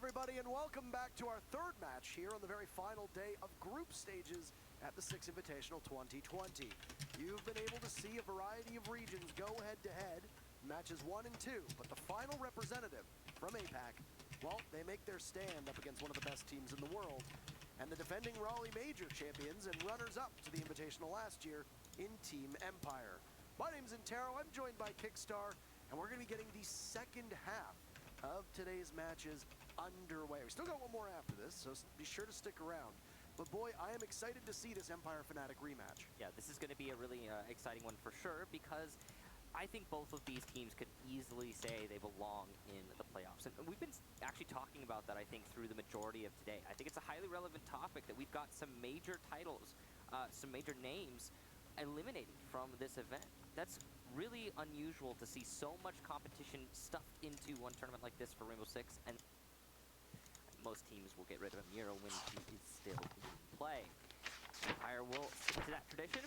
everybody, and welcome back to our third match here on the very final day of group stages at the Six Invitational 2020. You've been able to see a variety of regions go head-to-head, matches 1 and 2, but the final representative from APAC, well, they make their stand up against one of the best teams in the world, and the defending Raleigh Major champions and runners-up to the Invitational last year in Team Empire. My name's Intero, I'm joined by Kickstar, and we're going to be getting the second half of today's matches underway. We still got one more after this, so be sure to stick around. But boy, I am excited to see this Empire Fnatic rematch. Yeah, this is going to be a really exciting one for sure, because I think both of these teams could easily say they belong in the playoffs. And we've been actually talking about that, I think, through the majority of today. I think it's a highly relevant topic that we've got some major titles, some major names eliminated from this event. That's really unusual to see so much competition stuffed into one tournament like this for Rainbow Six, and most teams will get rid of Amiro when he is still in play. Empire will stick to that tradition.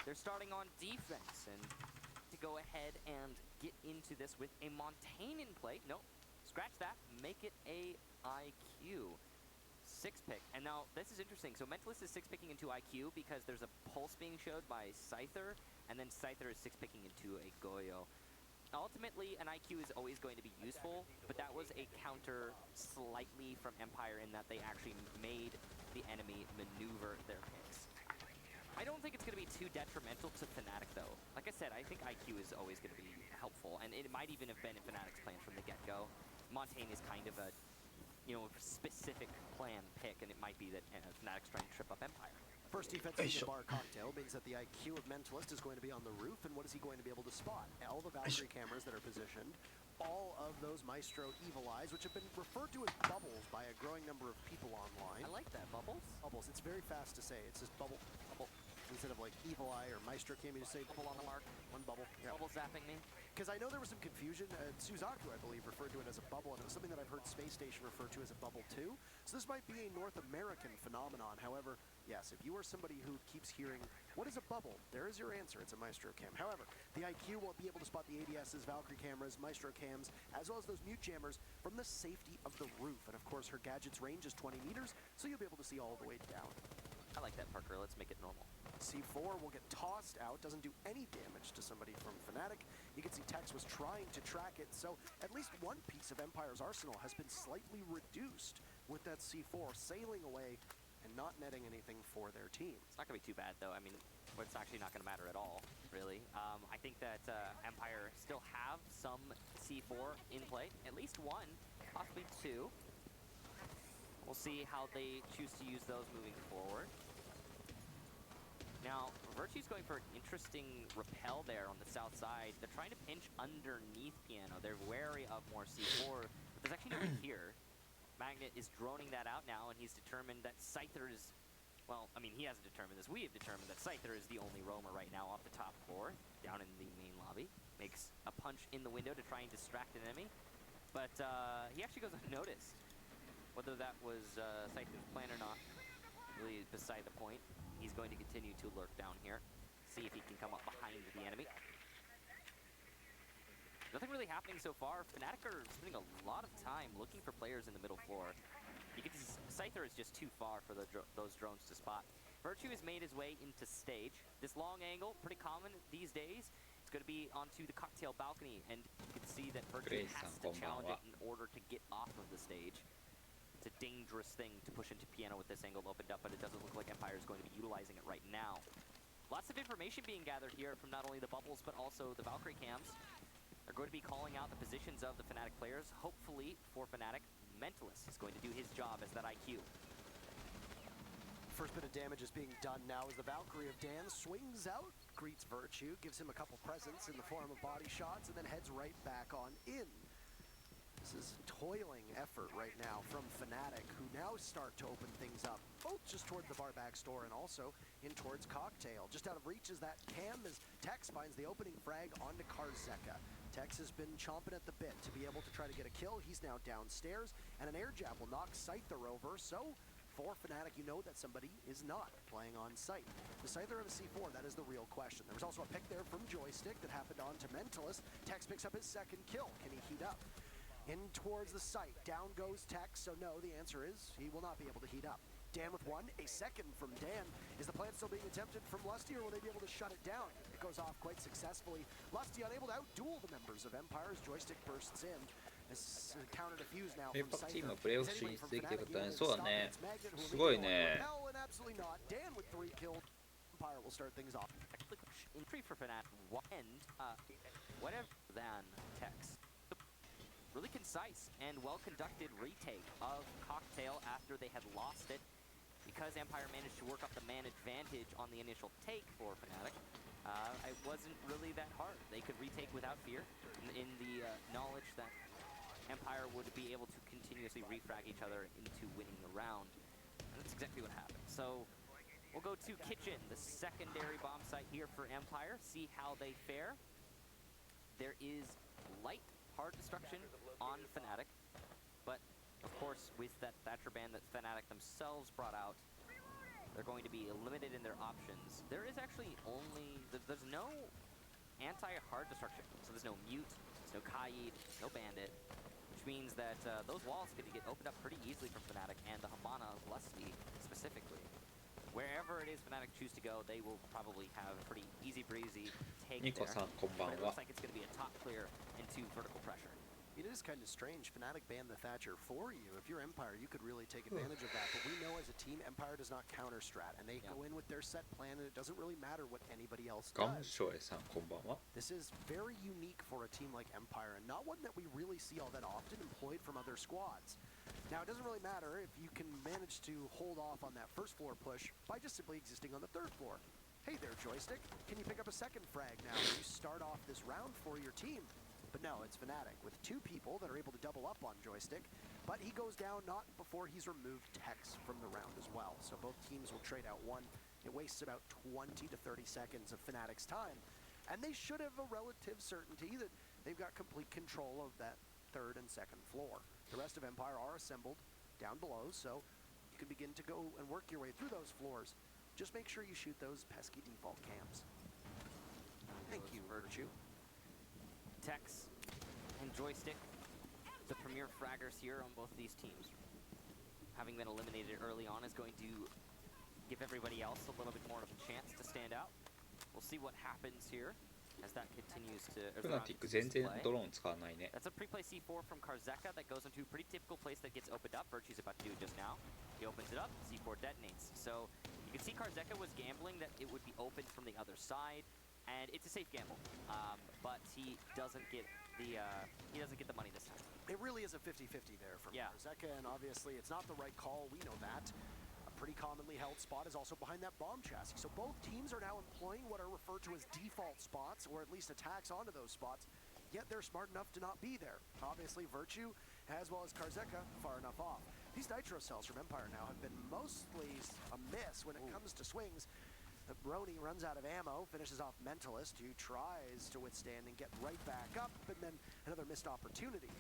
They're starting on defense, and to go ahead and get into this with a Montaigne in play. No, scratch that, make it a IQ. 6-pick, and now this is interesting. So Mentalist is 6-picking into IQ because there's a pulse being showed by Scyther, and then Scyther is 6-picking into a Goyo. Ultimately, an IQ is always going to be useful, but that was a counter slightly from Empire in that they actually made the enemy maneuver their picks. I don't think it's going to be too detrimental to Fnatic, though. Like I said, I think IQ is always going to be helpful, and it might even have been in Fnatic's plans from the get-go. Montaigne is kind of a specific plan pick, and it might be that Fnatic's trying to trip up Empire. First defensive bar cocktail means that the IQ of Mentalist is going to be on the roof, and what is he going to be able to spot? All the Valkyrie cameras that are positioned, all of those Maestro Evil Eyes, which have been referred to as bubbles by a growing number of people online. I like that, bubbles. Bubbles, it's very fast to say. It's just bubble. Instead of like Evil Eye or Maestro Cam, you just say bubble on the mark. One bubble. Yeah. Bubble zapping me. Because I know there was some confusion. Suzaku, I believe, referred to it as a bubble, and it was something that I've heard Space Station refer to as a bubble too. So this might be a North American phenomenon. However, yes, if you are somebody who keeps hearing, what is a bubble? There is your answer. It's a Maestro Cam. However, the IQ won't be able to spot the ADSs, Valkyrie cameras, Maestro Cams, as well as those mute jammers from the safety of the roof. And of course, her gadget's range is 20 meters, so you'll be able to see all the way down. I like that, Parker. Let's make it normal. C4 will get tossed out, doesn't do any damage to somebody from Fnatic. You can see Tex was trying to track it, so at least one piece of Empire's arsenal has been slightly reduced with that C4 sailing away and not netting anything for their team. It's not going to be too bad, though. I mean, it's actually not going to matter at all, really. I think that Empire still have some C4 in play, at least one, possibly two. We'll see how they choose to use those moving forward. Now, Virtue's going for an interesting repel there on the south side. They're trying to pinch underneath Piano. They're wary of more C4, but there's actually nobody here. Magnet is droning that out now, and he's determined that Scyther is, well, I mean, he hasn't determined this. We have determined that Scyther is the only roamer right now off the top floor, down in the main lobby. Makes a punch in the window to try and distract an enemy, but he actually goes unnoticed. Whether that was Scyther's plan or not, really beside the point. He's going to continue to lurk down here, see if he can come up behind the enemy. Nothing really happening so far. Fnatic are spending a lot of time looking for players in the middle floor. You can see Scyther is just too far for those drones to spot. Virtue has made his way into stage. This long angle, pretty common these days. It's going to be onto the cocktail balcony, and you can see that Virtue has to challenge it in order to get off of the stage. It's a dangerous thing to push into Piano with this angle opened up, but it doesn't look like Empire is going to be utilizing it right now. Lots of information being gathered here from not only the bubbles, but also the Valkyrie cams. They're going to be calling out the positions of the Fnatic players. Hopefully, for Fnatic, Mentalist is going to do his job as that IQ. First bit of damage is being done now as the Valkyrie of Dan swings out, greets Virtue, gives him a couple presents in the form of body shots, and then heads right back on in. This is toiling effort right now from Fnatic, who now start to open things up, both just towards the bar back store and also in towards Cocktail. Just out of reach is that Cam as Tex finds the opening frag onto Karzeka. Tex has been chomping at the bit to be able to try to get a kill. He's now downstairs, and an air jab will knock Scyther over, so for Fnatic, you know that somebody is not playing on site. The Scyther of a C4, that is the real question. There was also a pick there from Joystick that happened on to Mentalist. Tex picks up his second kill. Can he heat up? In towards the site. Down goes Tech, so no, the answer is he will not be able to heat up. Dan with one, a second from Dan. Is the plant still being attempted from Lusty, or will they be able to shut it down? It goes off quite successfully. Lusty unable to outduel the members of Empire as Joystick bursts in. Has countered a fuse now from パクチー Cypher. もプレイオフ Is 進 anybody 出 from できてよか Fnatic ったね。 able to そうだ stop ね it? It's Magnet who will すごい make it ね repel, and absolutely not. Dan with 3 kills. Empire will start things off. Entry for Fnatic, one end, whatever than Tex. Really concise and well-conducted retake of Cocktail after they had lost it. Because Empire managed to work up the man advantage on the initial take for Fnatic, it wasn't really that hard. They could retake without fear in the knowledge that Empire would be able to continuously refrag each other into winning the round. And that's exactly what happened. So we'll go to Kitchen, the secondary bomb site here for Empire, see how they fare. There is light hard destruction on Fnatic, but of course with that Thatcher ban that Fnatic themselves brought out, they're going to be limited in their options. There is actually only, there's no anti-hard destruction, so there's no Mute, there's no Kaid, no Bandit, which means that those walls could get opened up pretty easily from Fnatic and the Habana of Lusty specifically. Wherever it is Fnatic choose to go, they will probably have a pretty easy breezy take there. ニコさんこんばん But it は looks like it's going to be a top clear into vertical pressure. It is kind of strange. Fnatic banned the Thatcher for you. If you're Empire, you could really take advantage of that. But we know as a team, Empire does not counter strat, and they go in with their set plan, and it doesn't really matter what anybody else ガン does. ショエさんこんばんは This is very unique for a team like Empire, and not one that we really see all that often employed from other squads. Now, it doesn't really matter if you can manage to hold off on that first floor push by just simply existing on the third floor. Hey there, Joystick. Can you pick up a second frag now? You start off this round for your team. But no, it's Fnatic with 2 people that are able to double up on Joystick, but he goes down not before he's removed Tex from the round as well. So both teams will trade out one. It wastes about 20 to 30 seconds of Fnatic's time, and they should have a relative certainty that they've got complete control of that third and second floor. The rest of Empire are assembled down below, so you can begin to go and work your way through those floors. Just make sure you shoot those pesky default cams. Thank you, Virtue. Tex and Joystick, the premier fraggers here on both these teams. Having been eliminated early on is going to give everybody else a little bit more of a chance to stand out. We'll see what happens here as that continues to, as フ the ナ round ティック continues 全 to 然 play. ドローン使わないね That's a pre-play C4 from Karzeka that goes into a pretty typical place that gets opened up. Virtue's about to do it just now. He opens it up, C4 detonates. So you can see Karzeka was gambling that it would be opened from the other side, and it's a safe gamble. But he doesn't get the money this time. It really is a 50-50 there from Zeka, and obviously it's not the right call, we know that. A pretty commonly held spot is also behind that bomb chassis. So both teams are now employing what are referred to as default spots, or at least attacks onto those spots, yet they're smart enough to not be there. Obviously Virtue, as well as Karzeka, far enough off. These nitro cells from Empire now have been mostly a miss when it comes to swings. Brony runs out of ammo, finishes off Mentalist, who tries to withstand and get right back up, and then another missed opportunity.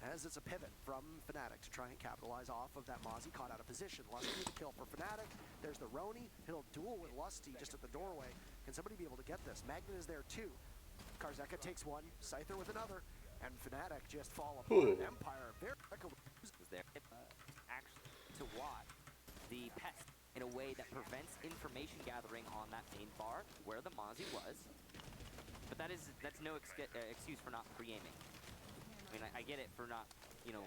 As it's a pivot from Fnatic to try and capitalize off of that Mozzie caught out of position. Lusty with a kill for Fnatic. There's the Roni. He'll duel with Lusty just at the doorway. Can somebody be able to get this? Magnet is there too. Karzeka takes one, Scyther with another, and Fnatic just fall apart. Empire very Was there actually to watch the pest in a way that prevents information gathering on that main bar where the Mozzie was. But that's no excuse for not pre-aiming. I mean, I get it for not,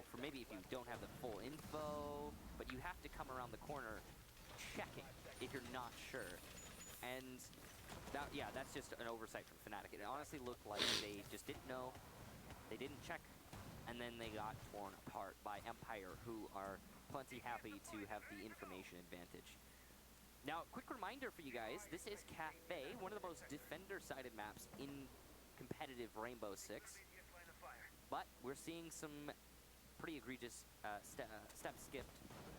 for maybe if you don't have the full info, but you have to come around the corner checking if you're not sure. And that's just an oversight from Fnatic. It honestly looked like they just didn't know, they didn't check, and then they got torn apart by Empire, who are plenty happy to have the information advantage. Now, quick reminder for you guys, this is Cafe, one of the most defender-sided maps in competitive Rainbow Six. But we're seeing some pretty egregious steps skipped,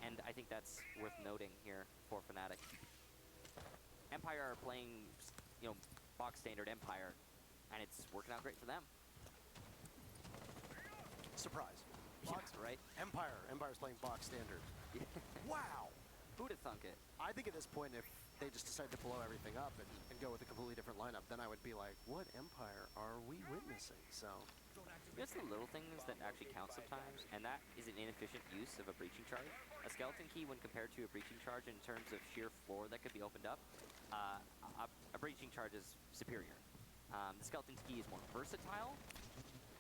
and I think that's worth noting here for Fnatic. Empire are playing, box standard Empire, and it's working out great for them. surprise. Box, right? Empire's playing box standard. Wow. Who'd have thunk it? I think at this point, if they just decide to blow everything up and go with a completely different lineup, then I would be like, what Empire are we witnessing? So It's the little things that actually count sometimes, and that is an inefficient use of a breaching charge. A skeleton key, when compared to a breaching charge in terms of sheer floor that could be opened up, a breaching charge is superior. The skeleton key is more versatile,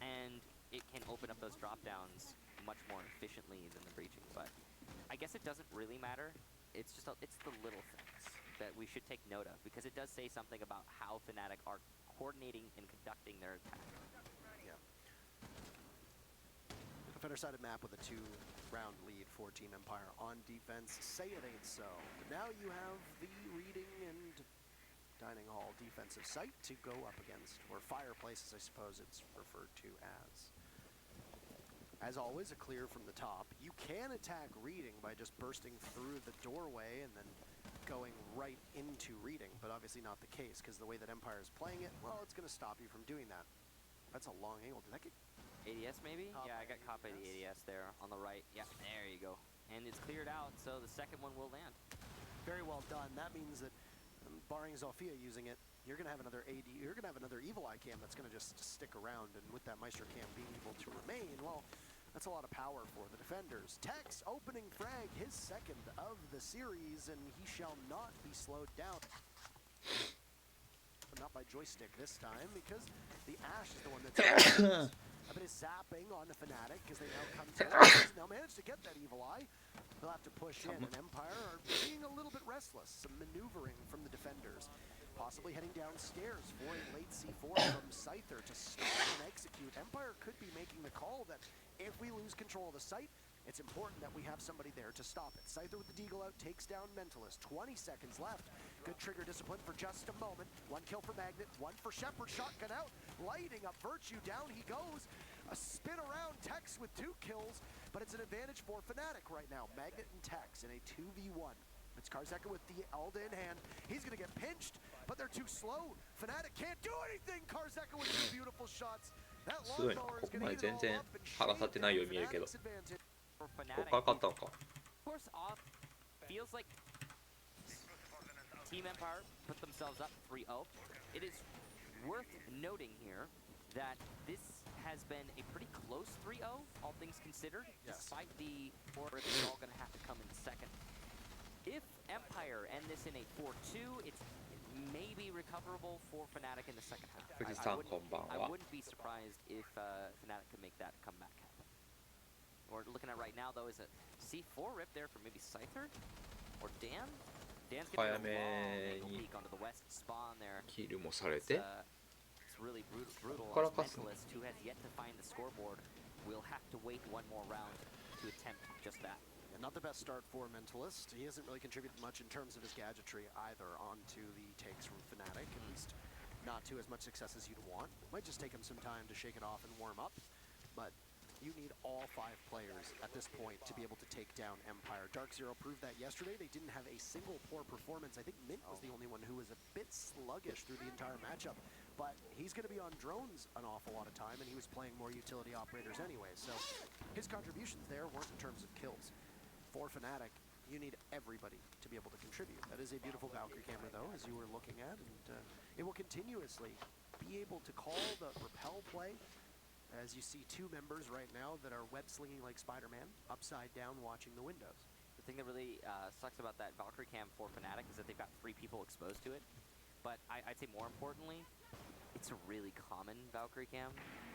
and it can open up those drop downs much more efficiently than the breaching. But I guess it doesn't really matter. It's just it's the little things that we should take note of, because it does say something about how Fnatic are coordinating and conducting their attack. Defender-sided map with a 2-round lead for Team Empire on defense. Say it ain't so. But now you have the reading and dining hall defensive site to go up against, or fireplaces, I suppose it's referred to as. As always, a clear from the top. You can attack reading by just bursting through the doorway and then going right into reading, but obviously not the case, because the way that Empire is playing it, well, it's going to stop you from doing that. That's a long angle. Did that get ADS maybe? Yeah, I got caught by the ADS there on the right. Yeah, there you go. And it's cleared out, so the second one will land. Very well done. That means that, barring Zofia using it, you're gonna have another you're gonna have another Evil Eye cam that's gonna just stick around, and with that Maestro cam being able to remain, well, that's a lot of power for the defenders. Tex opening frag, his second of the series, and he shall not be slowed down. But not by joystick this time, because the Ash is the one that's a bit of zapping on the Fnatic, because they now come to now managed to get that Evil Eye. They'll have to push in, and Empire are being a little bit restless. Some maneuvering from the defenders. Possibly heading downstairs for a late C4 from Scyther to stop and execute. Empire could be making the call that if we lose control of the site, it's important that we have somebody there to stop it. Scyther with the Deagle out takes down Mentalist. 20 seconds left. Good trigger discipline for just a moment. One kill for Magnet, one for Shepard. Shotgun out, lighting up Virtue. Down he goes. A spin around, Tex with 2 kills, but it's an advantage for Fnatic right now. Magnet and Tex in a 2v1. It's Karzeka with the Alda in hand. He's gonna get pinched, but they're too slow. Fnatic can't do anything. Karzeka with 2 beautiful shots. That すごいな。 lawnmower こ is こ gonna まで eat it 全 all 然 up and 歯が立 shave ってないよう down に見えるけど Fnatic's advantage. For ここ Fnatic, から勝ったのか of course, off feels like Team Empire put themselves up 3-0. It is worth noting here that this has been a pretty close 3-0, all things considered, despite the order that's all going to have to come in second. If Empire end this in a 4-2, it's maybe recoverable for Fnatic in the second half. I wouldn't be surprised if Fnatic could make that comeback happen. What we're looking at right now, though, is a C4 rip there for maybe Scyther or Dan. Dan's getting a long angle peek onto the west spawn there. キルもされて It's really brutal.ここから As 勝つの Mentalist, who has yet to find the scoreboard, will have to wait one more round to attempt just that. And not the best start for Mentalist. He hasn't really contributed much in terms of his gadgetry either onto the takes from Fnatic, at least not to as much success as you'd want. Might just take him some time to shake it off and warm up, but you need all 5 players at this point to be able to take down Empire. Dark Zero proved that yesterday. They didn't have a single poor performance. I think Mint was the only one who was a bit sluggish through the entire matchup, but he's going to be on drones an awful lot of time, and he was playing more utility operators anyway, so his contributions there weren't in terms of kills. For Fnatic, you need everybody to be able to contribute. That is a beautiful Valkyrie camera, though, as you were looking at, and it will continuously be able to call the repel play. As you see 2 members right now that are web-slinging like Spider-Man, upside down watching the windows. The thing that really sucks about that Valkyrie cam for Fnatic is that they've got 3 people exposed to it. But I'd say more importantly, it's a really common Valkyrie cam.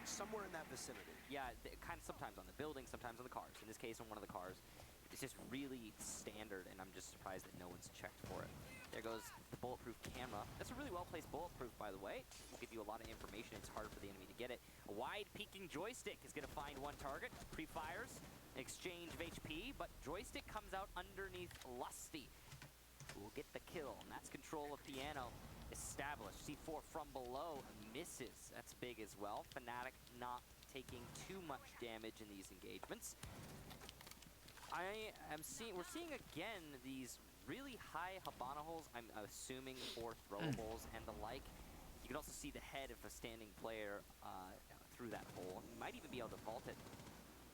Somewhere in that vicinity. Yeah, kind of sometimes on the building, sometimes on the cars. In this case, on one of the cars. It's just really standard, and I'm just surprised that no one's checked for it. There goes the bulletproof camera. That's a really well-placed bulletproof, by the way. Will give you a lot of information. It's hard for the enemy to get it. A wide-peeking joystick is going to find one target. Pre-fires, exchange of HP, but joystick comes out underneath Lusty, who will get the kill, and that's control of Piano established. C4 from below misses. That's big as well. Fnatic not taking too much damage in these engagements. We're seeing again these really high Habana holes, I'm assuming for throwables and the like. You can also see the head of a standing player through that hole. You might even be able to vault it.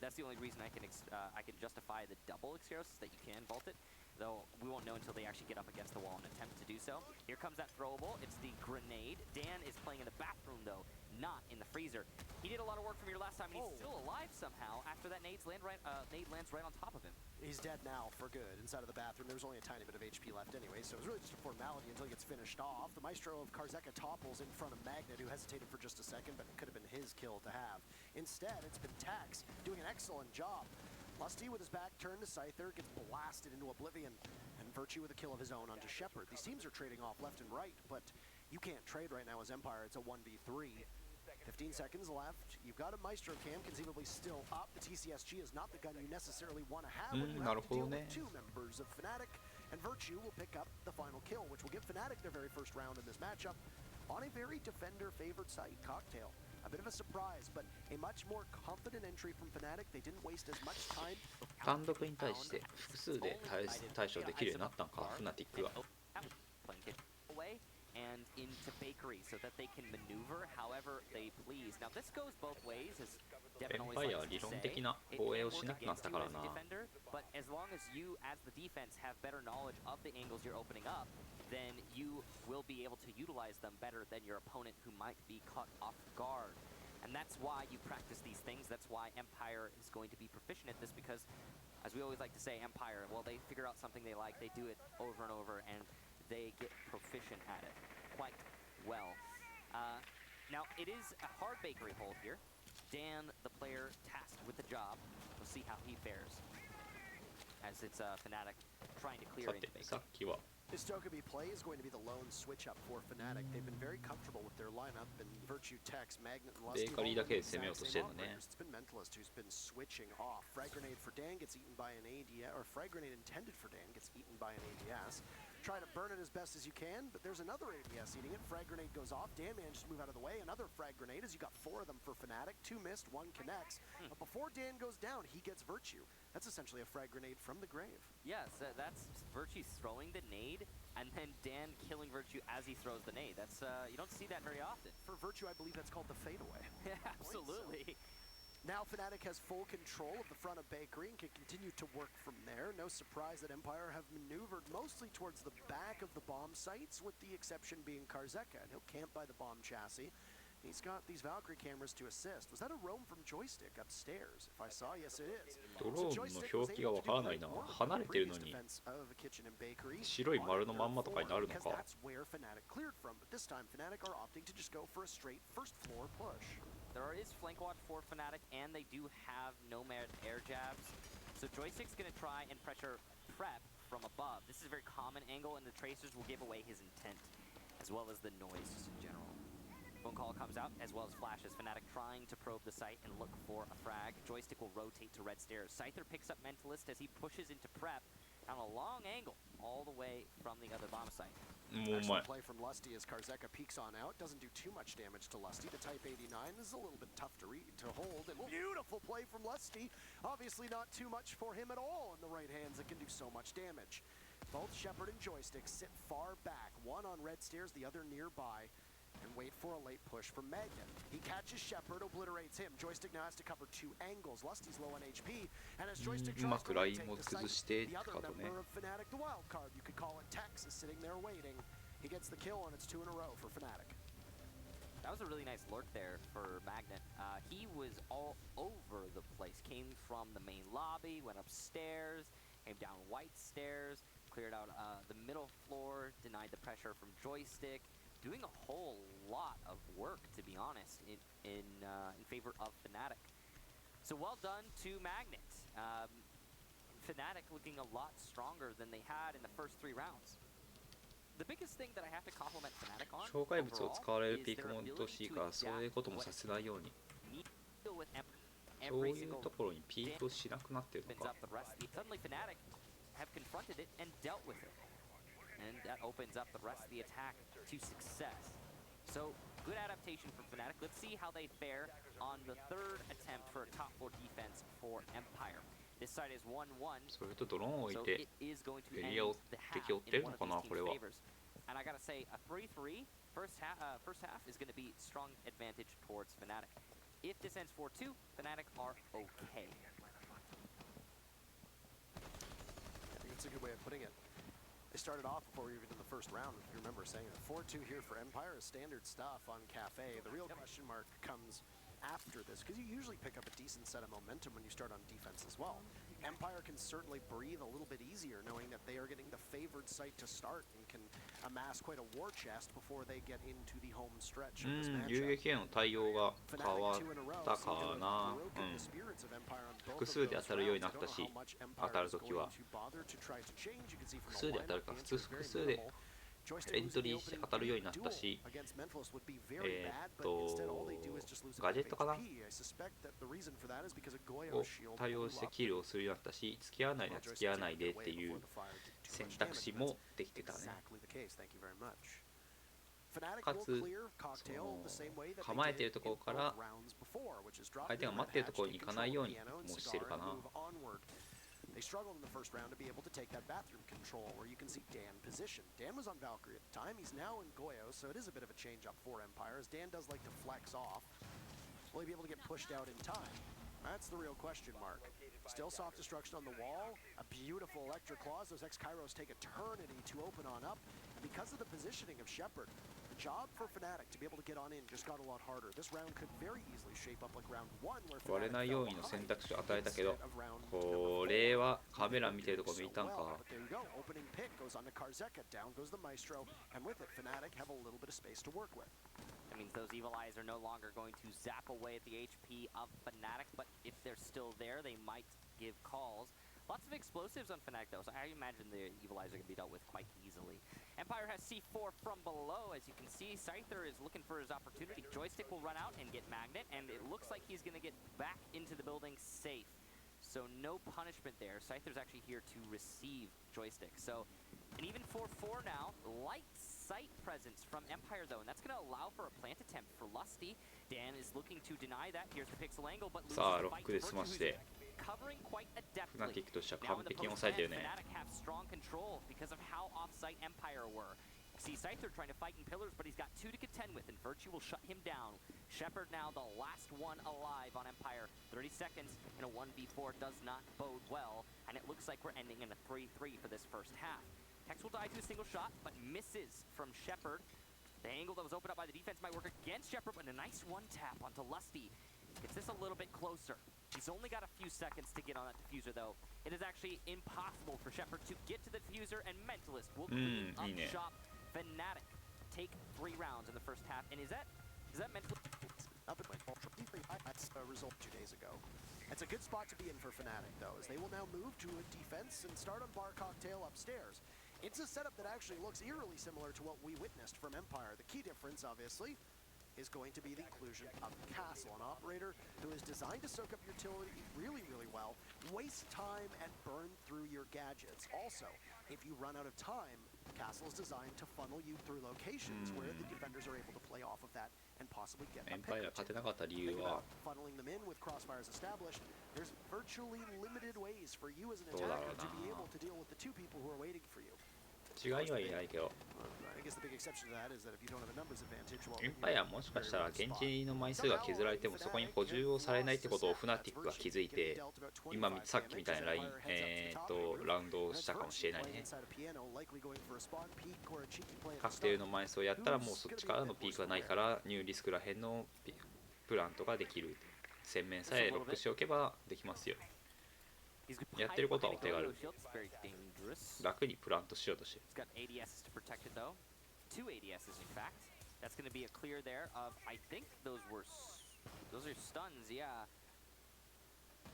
That's the only reason I can justify the double Xeros, that you can vault it. though we won't know until they actually get up against the wall and attempt to do so. Here comes that throwable. It's the grenade. Dan is playing in the bathroom, though, not in the freezer. He did a lot of work from here last time, and he's still alive somehow after that nade lands right on top of him. He's dead now for good. Inside of the bathroom, there was only a tiny bit of HP left anyway, so it was really just a formality until he gets finished off. The Maestro of Karzeka topples in front of Magnet, who hesitated for just a second, but it could have been his kill to have. Instead, it's been Tax doing an excellent job. Lusty, with his back turned to Scyther, gets blasted into oblivion, and Virtue with a kill of his own onto Shepard. These teams are trading off left and right, but you can't trade right now as Empire. It's a 1v3. 15 seconds left. You've got a Maestro cam conceivably still up. The TCSG is not the gun you necessarily want to have when you have to deal with two members of Fnatic, and Virtue will pick up the final kill, which will give Fnatic their very first round in this matchup on a very defender-favored site, Cocktail. A bit of a surprise, but a much more confident entry from Fnatic. They didn't waste as much time. 単独に対して複数で対処できるようになったんか、フナティックは。 and into bakery so that they can maneuver however they please. Now this goes both ways, as Devin always likes to say. It can work against you as a defender, but as long as you, as the defense, have better knowledge of the angles you're opening up, then you will be able to utilize them better than your opponent who might be caught off guard. And that's why you practice these things. That's why Empire is going to be proficient at this, because, as we always like to say, Empire, well, they figure out something they like, they do it over and over, and they get proficient at it quite well. Now, it is a hard bakery hold here. Dan, the player tasked with the job, we'll see how he fares, as it's Fnatic trying to clear into bakery. This Dokkaebi play is going to be the lone switch up for Fnatic. They've been very comfortable with their lineup, and Virtue, Tex, Magnet, and Lusty. It's been Mentalist who's been switching off. Frag Grenade for Dan gets eaten by an ADS, or Frag Grenade intended for Dan gets eaten by an ADS. Try to burn it as best as you can, but there's another ADS eating it. Frag Grenade goes off. Dan manages to move out of the way. Another Frag Grenade, as you got 4 of them for Fnatic. 2 missed, 1 connects. But before Dan goes down, he gets Virtue. That's essentially a Frag Grenade from the grave. Yes, that's Virtue throwing the nade, and then Dan killing Virtue as he throws the nade. That's you don't see that very often. For Virtue, I believe that's called the fadeaway. Yeah, absolutely. Now Fnatic has full control of the front of Bakery and can continue to work from there. No surprise that Empire have maneuvered mostly towards the back of the bomb sites, with the exception being Karzeka, and he'll camp by the bomb chassis. He's got these Valkyrie cameras to assist. Was that a roam from Joystick upstairs? If I saw, yes it is. ドローンの表記がわからないな。離れてるのに白い丸のまんまとかになるのか。 That's where Fnatic cleared from, but this time Fnatic are opting to just go for a straight first floor push. There is flank watch for Fnatic, and they do have Nomad air jabs. So Joystick's going to try and pressure Prep from above. This is a very common angle, and the Tracers will give away his intent, as well as the noise just in general. Phone call comes out, as well as flashes. Fnatic trying to probe the site and look for a frag. Joystick will rotate to red stairs. Scyther picks up Mentalist as he pushes into Prep on a long angle, all the way from the other bomb site. Excellent play from Lusty as Karzeka peeks on out. Doesn't do too much damage to Lusty. The Type 89 is a little bit tough to hold. And beautiful play from Lusty. Obviously not too much for him at all in the right hands that can do so much damage. Both Shepard and Joystick sit far back, one on red stairs, the other nearby, and wait for a late push from Magnet. He catches Shepard, obliterates him. Joystick now has to cover 2 angles. Lusty's low on HP, and as Joystick tries to rotate the site, the other member of Fnatic, the wild card, you could call it Tex, is sitting there waiting. He gets the kill, and it's 2 in a row for Fnatic. That was a really nice lurk there for Magnet. He was all over the place. Came from the main lobby, went upstairs, came down white stairs, cleared out the middle floor, denied the pressure from Joystick. Doing a whole lot of work, to be honest, in favor of Fnatic. So well done to Magnet. Fnatic looking a lot stronger than they had in the first 3 rounds. The biggest thing that I have to compliment Fnatic on 障害物を使われるピークモンとしいから、そういうこともさせないように。そういうところにピークをしなくなってるのか。 Suddenly Fnatic have confronted it and dealt with it. And that opens up the rest of the attack to success. So, good adaptation from Fnatic. Let's see how they fare on the 3rd attempt for a top 4 defense for Empire. This side is 1-1, それとドローンを置い so て it is going to エ end リアを the half 敵を追ってる in の one か of な these これ teams' は。 favors. And I gotta say, a 3-3 first half is going to be strong advantage towards Fnatic. If this ends 4-2, Fnatic are okay. That's a good way of putting it. They started off before we were even in the first round, if you remember saying that. 4-2 here for Empire is standard stuff on Cafe. The real question mark comes after this, because you usually pick up a decent set of momentum when you start on defense as well. Empire can certainly breathe a little bit easier knowing that they are getting the favored site to start and can amass quite a war chest before they get into the home stretch of this matchup. 遊撃への対応が変わ Fnatic 2 in a row った seem か to have な。 broken the spirits of Empire on both 複 of 数で those 当たるように rounds. な I った don't know し how much 当 Empire たる is ときは going to bother to try to change. You can see from 複 the 数で当たる lineup, か the 普通 answer is 複 very 数で minimal. Joystick エン losing ト the リーして opening 当たるように game な in った duel し against Mentalist would be very bad, but instead all they do is just lose a ガ bit ジェ of ットかな HP. I suspect that the reason for that is because a Goyo を shield 対応 blew して up キルをするようになったし付き合わないなら付き合わないでっていう選択肢もできてたね。 Exactly the case. Thank you very much. Fnatic か will つ clear cocktail the same way that 構え they ている did ところ in から both rounds before, which is drop 相手が into 待っていると red ころ hatch, に take 行かないよう control に of piano and もうしてる cigar か and な。 move onward. They struggled in the first round to be able to take that bathroom control, where you can see Dan position. Dan was on Valkyrie at the time. He's now in Goyo, so it is a bit of a change up for Empire, as Dan does like to flex off. Will he be able to get pushed out in time? That's the real question mark. Still soft destruction on the wall. A beautiful electric claws. Those X-Kairos take eternity to open on up. And because of the positioning of Shepard, the job for Fnatic to be able to get on in just got a lot harder. This round could very easily shape up like round one, where 割れ Fnatic ない fell ようにの behind 選択肢を与えたけど instead of round こ number れ four. はカメラ見てるとこ見たん So か well, but there you go. Opening pick goes on to Karzeka. Down goes the Maestro. And with it, Fnatic have a little bit of space to work with. That means those Evil Eyes are no longer going to zap away at the HP of Fnatic, but if they're still there, they might give calls. Lots of explosives on Fnatic though, so I imagine the Evil Eyes are going to be dealt with quite easily. Empire has C4 from below. As you can see, Scyther is looking for his opportunity. Joystick will run out and get Magnet, and it looks like he's going to get back into the building safe. So no punishment there. Scyther's actually here to receive Joystick. So an even 4-4 now. Light sight presence from Empire though, and that's going to allow for a plant attempt for Lusty. Dan is looking to deny that. Here's the pixel angle, but loses さあ the ロッ fight ク to で済ま Virtue, し who's て covering quite adeptly. フナティックとしては Now 完 in the 璧に post 抑えてる end, ね。 Fnatic have strong control because of how off-site Empire were. See Scyther trying to fight in pillars, but he's got two to contend with, and Virtue will shut him down. Shepard now the last one alive on Empire. 30 seconds in a 1v4 does not bode well, and it looks like we're ending in a 3-3 for this first half. Tex will die to a single shot, but misses from Shepard. The angle that was opened up by the defense might work against Shepard, but a nice one-tap onto Lusty. Gets this a little bit closer. He's only got a few seconds to get on that diffuser, though. It is actually impossible for Shepard to get to the diffuser, and Mentalist will clean up shop. Fnatic take 3 rounds in the first half, and is that Mentalist? Up and went ultra deeply. That's a result 2 days ago. It's a good spot to be in for Fnatic, though, as they will now move to a defense and start on Bar Cocktail upstairs. It's a setup that actually looks eerily similar to what we witnessed from Empire. The key difference, obviously, is going to be the inclusion of Castle, an operator who is designed to soak up utility really, really well, waste time, and burn through your gadgets. Also, if you run out of time, Castle is designed to funnel you through locations where the defenders are able to play off of that and possibly get a エンパイ pick ア or 勝て two. なかった理由 Think は about funneling them in with crossfires established. There's virtually limited ways for you as an どうだろう attacker to be な able to deal with the 2 people who are waiting for you. 違いはいないけど I guess the big exception to that is that if you don't have a numbers advantage, well, エ then ンパイ you're アもしかしたら very 現 well spot. 地の枚数が削られてもそこに補充をされないってことをフナティックが気づいて今さっきみたいなラインラウンドをしたかもしれないね。カクテルの枚数をやったらもうそっちからのピークがないからニューリスクらへんのプラントができる。洗面さえロックしておけばできますよ。やってることはお手軽。楽にプラントしようとしてる。 ADSs to protect it though. 2 ADSs in fact. That's going to be a clear there of, I think those are stuns, yeah.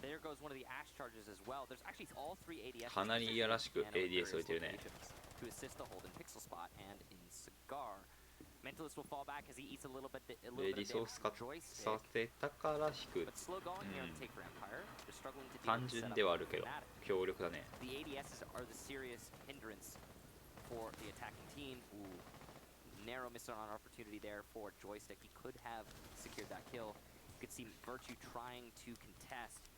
There goes one of the Ash charges as well. There's actually all 3 ADSs. かなりいやらしく ADS を置いてるね。 To assist the hold in Pixel Spot and in Cigar. Mentalist will fall back as he eats a little bit of リソー damage ス from 使 Joystick. させたから引く But slow going here on take for Empire. They're struggling to deal 単 with the 純 setup ではあ for るけど Fnatic. 強力だね。 The ADSs are the serious hindrance for the attacking team. Ooh, narrow missed on opportunity there for Joystick. He could have secured that kill. You could see Virtue trying to contest,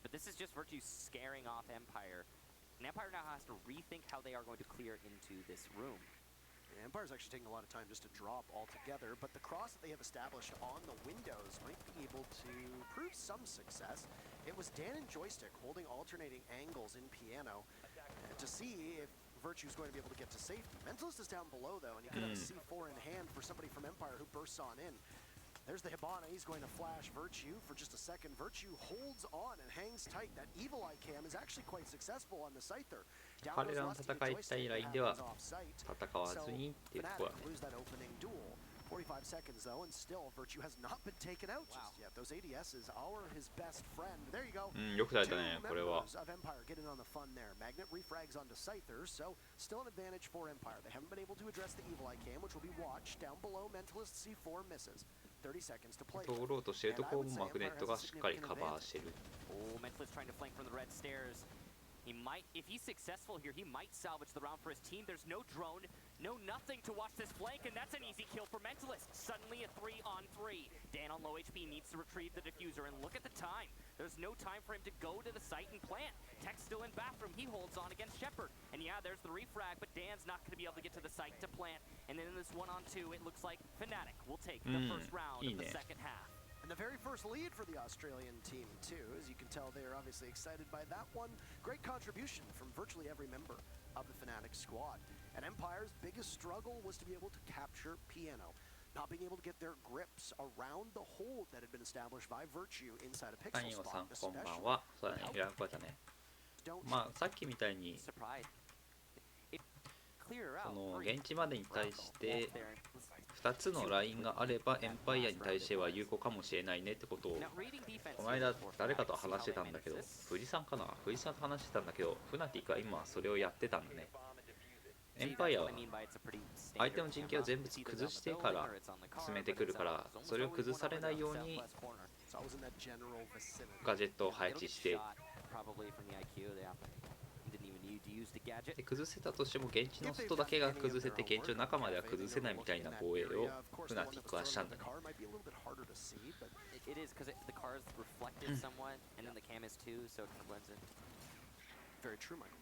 but this is just Virtue scaring off Empire. And Empire now has to rethink how they are going to clear into this room. Empire's actually taking a lot of time just to drop altogether, but the cross that they have established on the windows might be able to prove some success. It was Dan and Joystick holding alternating angles in Piano, to see if Virtue's going to be able to get to safety. Mentalist is down below, though, and you could have a C4 in hand for somebody from Empire who bursts on in. There's the Hibana. He's going to flash Virtue for just a second. Virtue holds on and hangs tight. That Evil Eye cam is actually quite successful on the Scyther. 彼らの戦いたいラインでは戦わずにっていうところはね。 lose that opening duel. 45 seconds though, and still Virtue has not been taken out just yet. Those ADSs are his best friend. There you go. よくされたね、これは。 Of Empire getting on the fun there. Magnet refrags onto Scyther, so still an advantage for Empire. They haven't been able to address the Evil Eye cam, which will be watched down below. Mentalist C4 misses. 30 seconds to play. 通ろうとしているところもマグネットがしっかりカバーしてる。 Oh, Mentalist trying to flank from the red stairs. He might, if he's successful here, he might salvage the round for his team. There's no drone, no nothing to watch this flank, and that's an easy kill for Mentalist. Suddenly a 3-on-3. Dan on low HP needs to retrieve the diffuser, and look at the time. There's no time for him to go to the site and plant. Tech's still in bathroom. He holds on against Shepard. And yeah, there's the refrag, but Dan's not going to be able to get to the site to plant. And then in this 1-on-2, it looks like Fnatic will take the first round of the second half. And the very first lead for the Australian team, too. As you can tell, they are obviously excited by that one. Great contribution from virtually every member of the Fnatic squad. And Empire's biggest struggle was to be able to capture Piano. Not being able to get their grips around the hold that had been established by Virtue inside a pixel 谷尾さん spot. こんばんは。そうだね、平子だね。まあさっきみたいにその現地までに対して2つのラインがあればエンパイアに対しては有効かもしれないねってことをこの間誰かと話してたんだけど、藤井さんかな、藤井さんと話してたんだけど、フナティックは今それをやってたんだね。エンパイアは相手の陣形を全部崩してから進めてくるから、それを崩されないようにガジェットを配置してで崩せたとしても現地の外だけが崩せて現地の中までは崩せないみたいな防衛をフナティックはしたんだね。It is because the car is reflected somewhat, and then the cam is too, so it kind of blends in. Very true, Michael.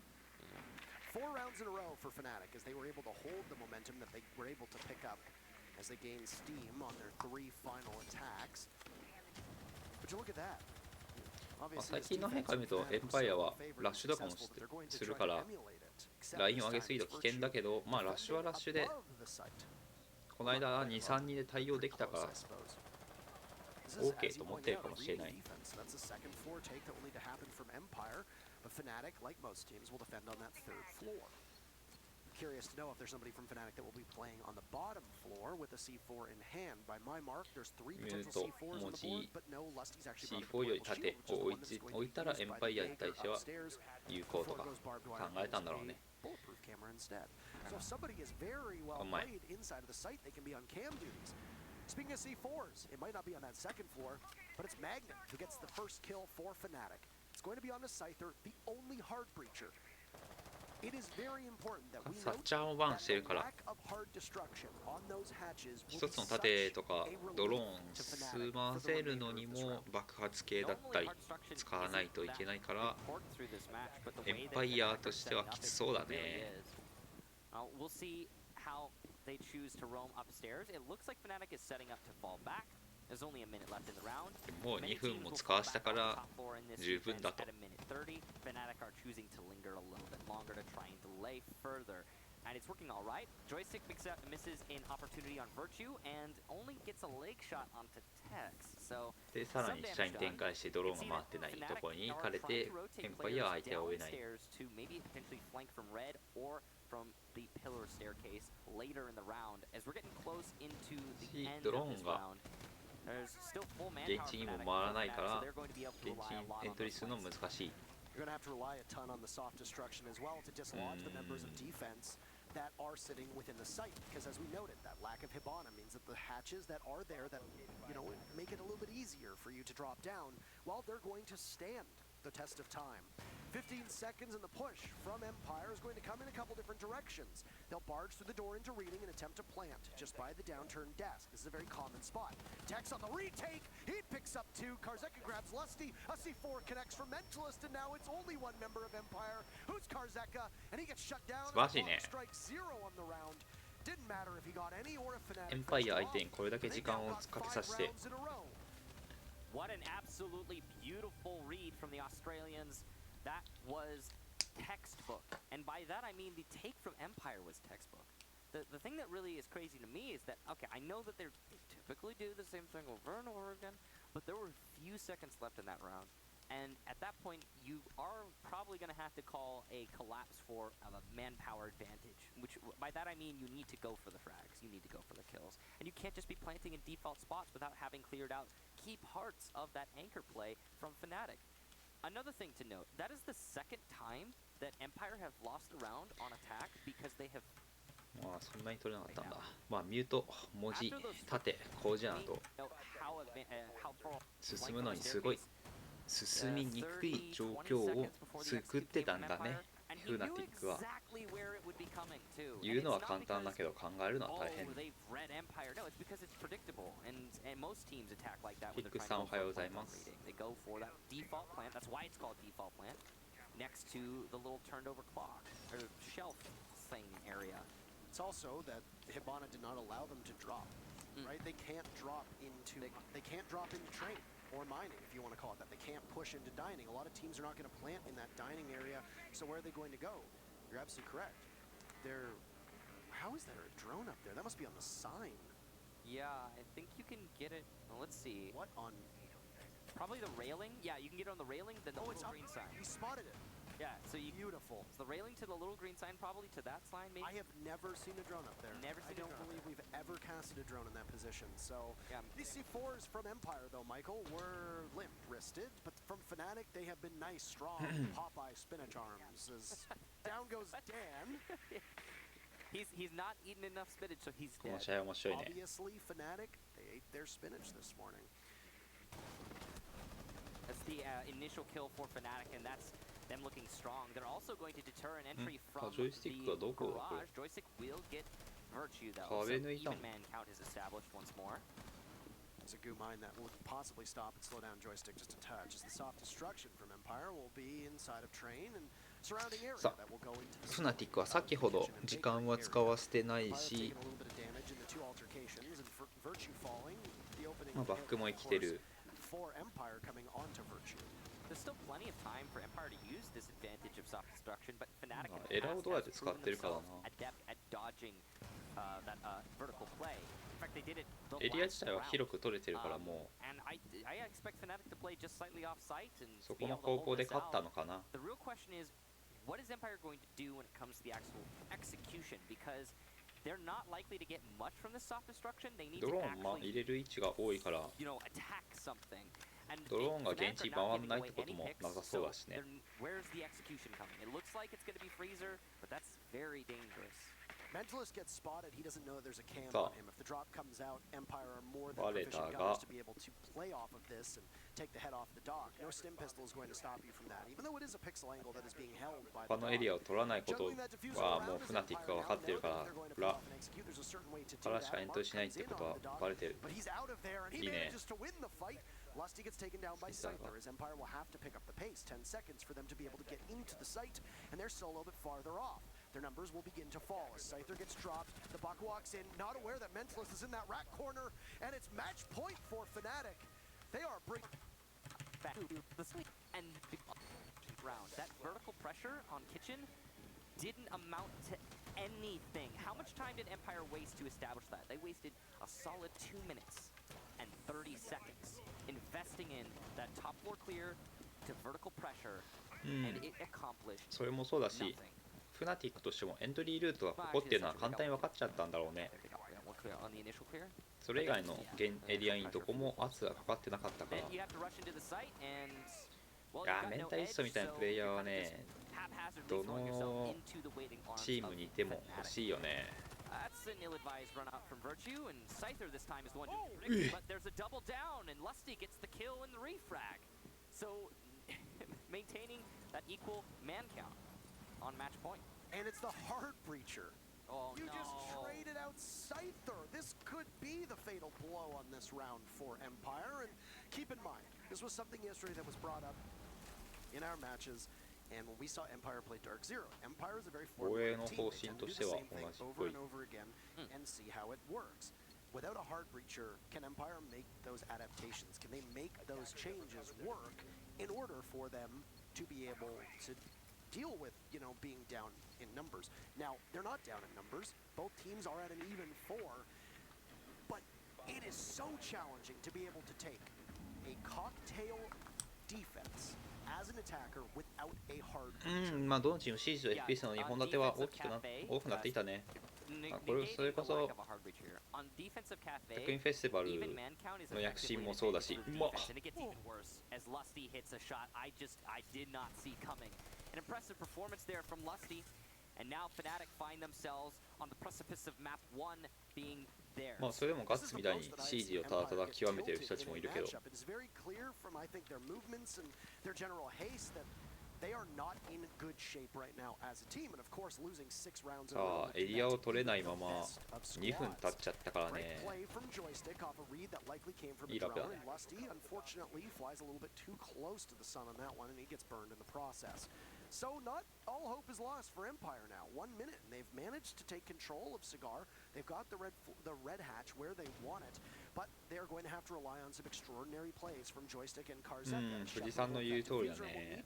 4 rounds in a row for Fnatic as they were able to hold the momentum that they were able to pick up as they gained steam on their 3 final attacks. But you look at that. 最近の変化を見るとエンパイアはラッシュとかもするからラインを上げすぎると危険だけど、まあラッシュはラッシュでこの間 2,3 人で対応できたから OK と思ってるかもしれない。But Fnatic, like most teams, will defend on that 3rd floor. Curious to know if there's somebody from Fnatic that will be playing on the bottom floor with a C4 in hand. By my mark, there's 3 potential C4s on the board, but no, Lusty's actually brought C4 より a 縦を置いたらエンパイアに対しては有効とか考えたんだろうね。 bulletproof camera instead. So if somebody is very well played inside of the site, they can be on cam duties. Speaking of C4s, it might not be on that 2nd floor, but it's Magnet who gets the first kill for Fnatic. It's going to be on the Scyther, the only hard breacher. It is very important that we note that the lack of hard destruction on those hatches will 一つの盾とかドローン済ませるのにも爆発系だったり使わないといけないからエンパイアとしてはきつそうだね。 We'll see how they choose to roam upstairs. It looks like Fnatic is setting up to fall back. There's only a minute left in the round. もう2分も使わせたから十分だと。 Fnatic are choosing to linger a little bit longer to try and delay further. And it's working all right. Joystick misses an opportunity on Virtue and only gets a leg shot onto Tex. So でさらに下に展開してドローンが回ってないところに行かれてエンパイアは相手を追えない。 to maybe potentially flank from red or from the pillar staircase later in the round as we're getting close into the end of this round. There's still full manpower 現地にも回らないから現地にエントリーするの難しい。 You're going to have to rely a ton on the soft destruction as well to dislodge the members of defense that are sitting within the site. Because as we noted, that lack of Hibana means that the hatches that are there that, you know, make it a little bit easier for you to drop down, well, they're going to stand the test of time. 15 seconds and the push from Empire is going to come in a couple different directions. They'll barge through the door into reading and attempt to plant just by the downturned desk. This is a very common spot. Tex on the retake. He picks up 2. Karzeka grabs Lusty. A C4 connects for Mentalist, and now it's only 1 member of Empire. Who's Karzeka? And he gets shut down. Strike 0 on the round. Didn't matter if he got any or if Fnatic. Empire 相手にこれだけ時間をかけさせて。 What an absolutely beautiful read from the Australians. That was textbook. And by that I mean the take from Empire was textbook. The thing that really is crazy to me is that, okay, I know that they typically do the same thing over and over again, but there were few seconds left in that round. And at that point, you are probably going to have to call a collapse for a manpower advantage, which by that I mean you need to go for the frags, you need to go for the kills. And you can't just be planting in default spots without having cleared out key parts of that anchor play from Fnatic. Another thing to note, that is the second time that Empire have lost a round on attack because they have... まあそんなに取れなかったんだ。まあミュート文字縦こうじゃなと進むのにすごい進みにくい状況を作ってたんだね。フナティックは言うのは簡単だけど考えるのは大変。ヒックさんおはようございます。Next to the little turned over clock or shelf thing area. It's also that Hibana did not allow them to drop, right? They can't drop into train or mining, if you want to call it that. They can't push into dining. A lot of teams are not going to plant in that dining area. So where are they going to go? You're absolutely correct. How is there a drone up there? That must be on the sign. Yeah, I think you can get it. Well, let's see. What on? Probably the railing. Yeah, you can get it on the railing, then the little green sign. He spotted it. Yeah, so you... Beautiful. So the railing to the little green sign, probably to that sign, maybe? I have never seen a drone up there. Never seen a drone. I don't believe we've ever casted a drone in that position. So yeah. These C4s from Empire, though, Michael, were limp-wristed. But from Fnatic, they have been nice, strong Popeye spinach arms. As down goes Dan. He's not eaten enough spinach, so he's dead. Obviously, Fnatic, they ate their spinach this morning. That's the initial kill for Fnatic, and that's them looking strong. They're also going to deter an entry from the garage. Joystick will get Virtue, though. So even man count is established once more. It's a goo mine that will possibly stop and slow down Joystick just a touch, as the soft destruction from Empire will be inside of train and surrounding area that will go into the Fnatic は先ほど時間は使わせてないし、バックも生きてる。There's still plenty of time for Empire to use this advantage of soft destruction, but Fnaticエラーをどうやって使ってるかだな。 adept at dodging that vertical play. In fact, they did it the エリア自 last 体は round. 広く取れてるからも And I expect Fnatic to play just slightly off site and うそ be この able to 高 hold 校で this 勝った out. のかな。 The real question is, what is Empire going to do when it comes to the actual execution? Because they're not likely to get much from this soft destruction. They need ド to ローンは actually, 入れる位置が多いから、 you know, attack something. And ドローンが現 Fnatic 地 are 回 not んない giving ってこ away と any も picks, なさそう so だしね。 where's the execution coming? It looks like it's going to be Freezer, but that's very dangerous. Mentalist gets spotted, he doesn't know that there's a cam on him. If the drop comes out, Empire are more than バレ proficient た gunners が to be able to play off of this and take the head off the dock. No stim pistol is going to stop you from that, even though it is a pixel angle that is being held by the 他のエリアを取らないことはもうフナティックが分かってるから、からしかエントリーしないってことはバレてる。いいね。 Lusty gets taken down by Scyther, as Empire will have to pick up the pace. 10 seconds for them to be able to get into the site, and they're still a little bit farther off. Their numbers will begin to fall as Scyther gets dropped. The Buck walks in, not aware that Mentalist is in that rat corner, and it's match point for Fnatic. They are breaking back to the sweep and round. That vertical pressure on Kitchen didn't amount to anything. How much time did Empire waste to establish that? They wasted a solid 2 minutes and 30 seconds investing in that top floor clear to vertical pressure, and it accomplished それもそうだし、フナティックとしてもエントリールートがここっていうのは簡単に分かっちゃったんだろうね。それ以外のエリアにどこも圧がかかってなかったから。いや、メンタリストみたいなプレイヤーはね、どのチームにいても欲しいよね。 That's an ill-advised run out from Virtue, and Scyther this time is the one doing the prediction, but there's a double down, and Lusty gets the kill in the refrag. So, maintaining that equal man count on match point. And it's the Heart Breacher. Oh, you just traded out Scyther. This could be the fatal blow on this round for Empire, and keep in mind, this was something yesterday that was brought up in our matches. And when we saw Empire play Dark Zero, Empire is a very formulated team. They tend to do the same thing over and over again and see how it works. Without a Heart Breacher, can Empire make those adaptations? Can they make those changes work in order for them to be able to deal with, you know, being down in numbers. Now, they're not down in numbers. Both teams are at an even 4. But it is so challenging to be able to take a cocktail defense as an attacker without a hard まあどのチーム CG と FPS の2本立ては多くなっていたね。これそれこそ逆にフェスティバルの躍進もそうだし、うわっ And now Fnatic find themselves on the precipice of map 1 being there. まあそれでもガッツみたいに CG をただただ極めてる人たちもいるけど。ああ、エリアを取れないまま2分経っちゃったからね。いいラップだね。So not all hope is lost for Empire now. 1 minute, and they've managed to take control of Cigar. They've got the red hatch where they want it, but they're going to have to rely on some extraordinary plays from Joystick and Karzeka. 富士山の言う通りだね。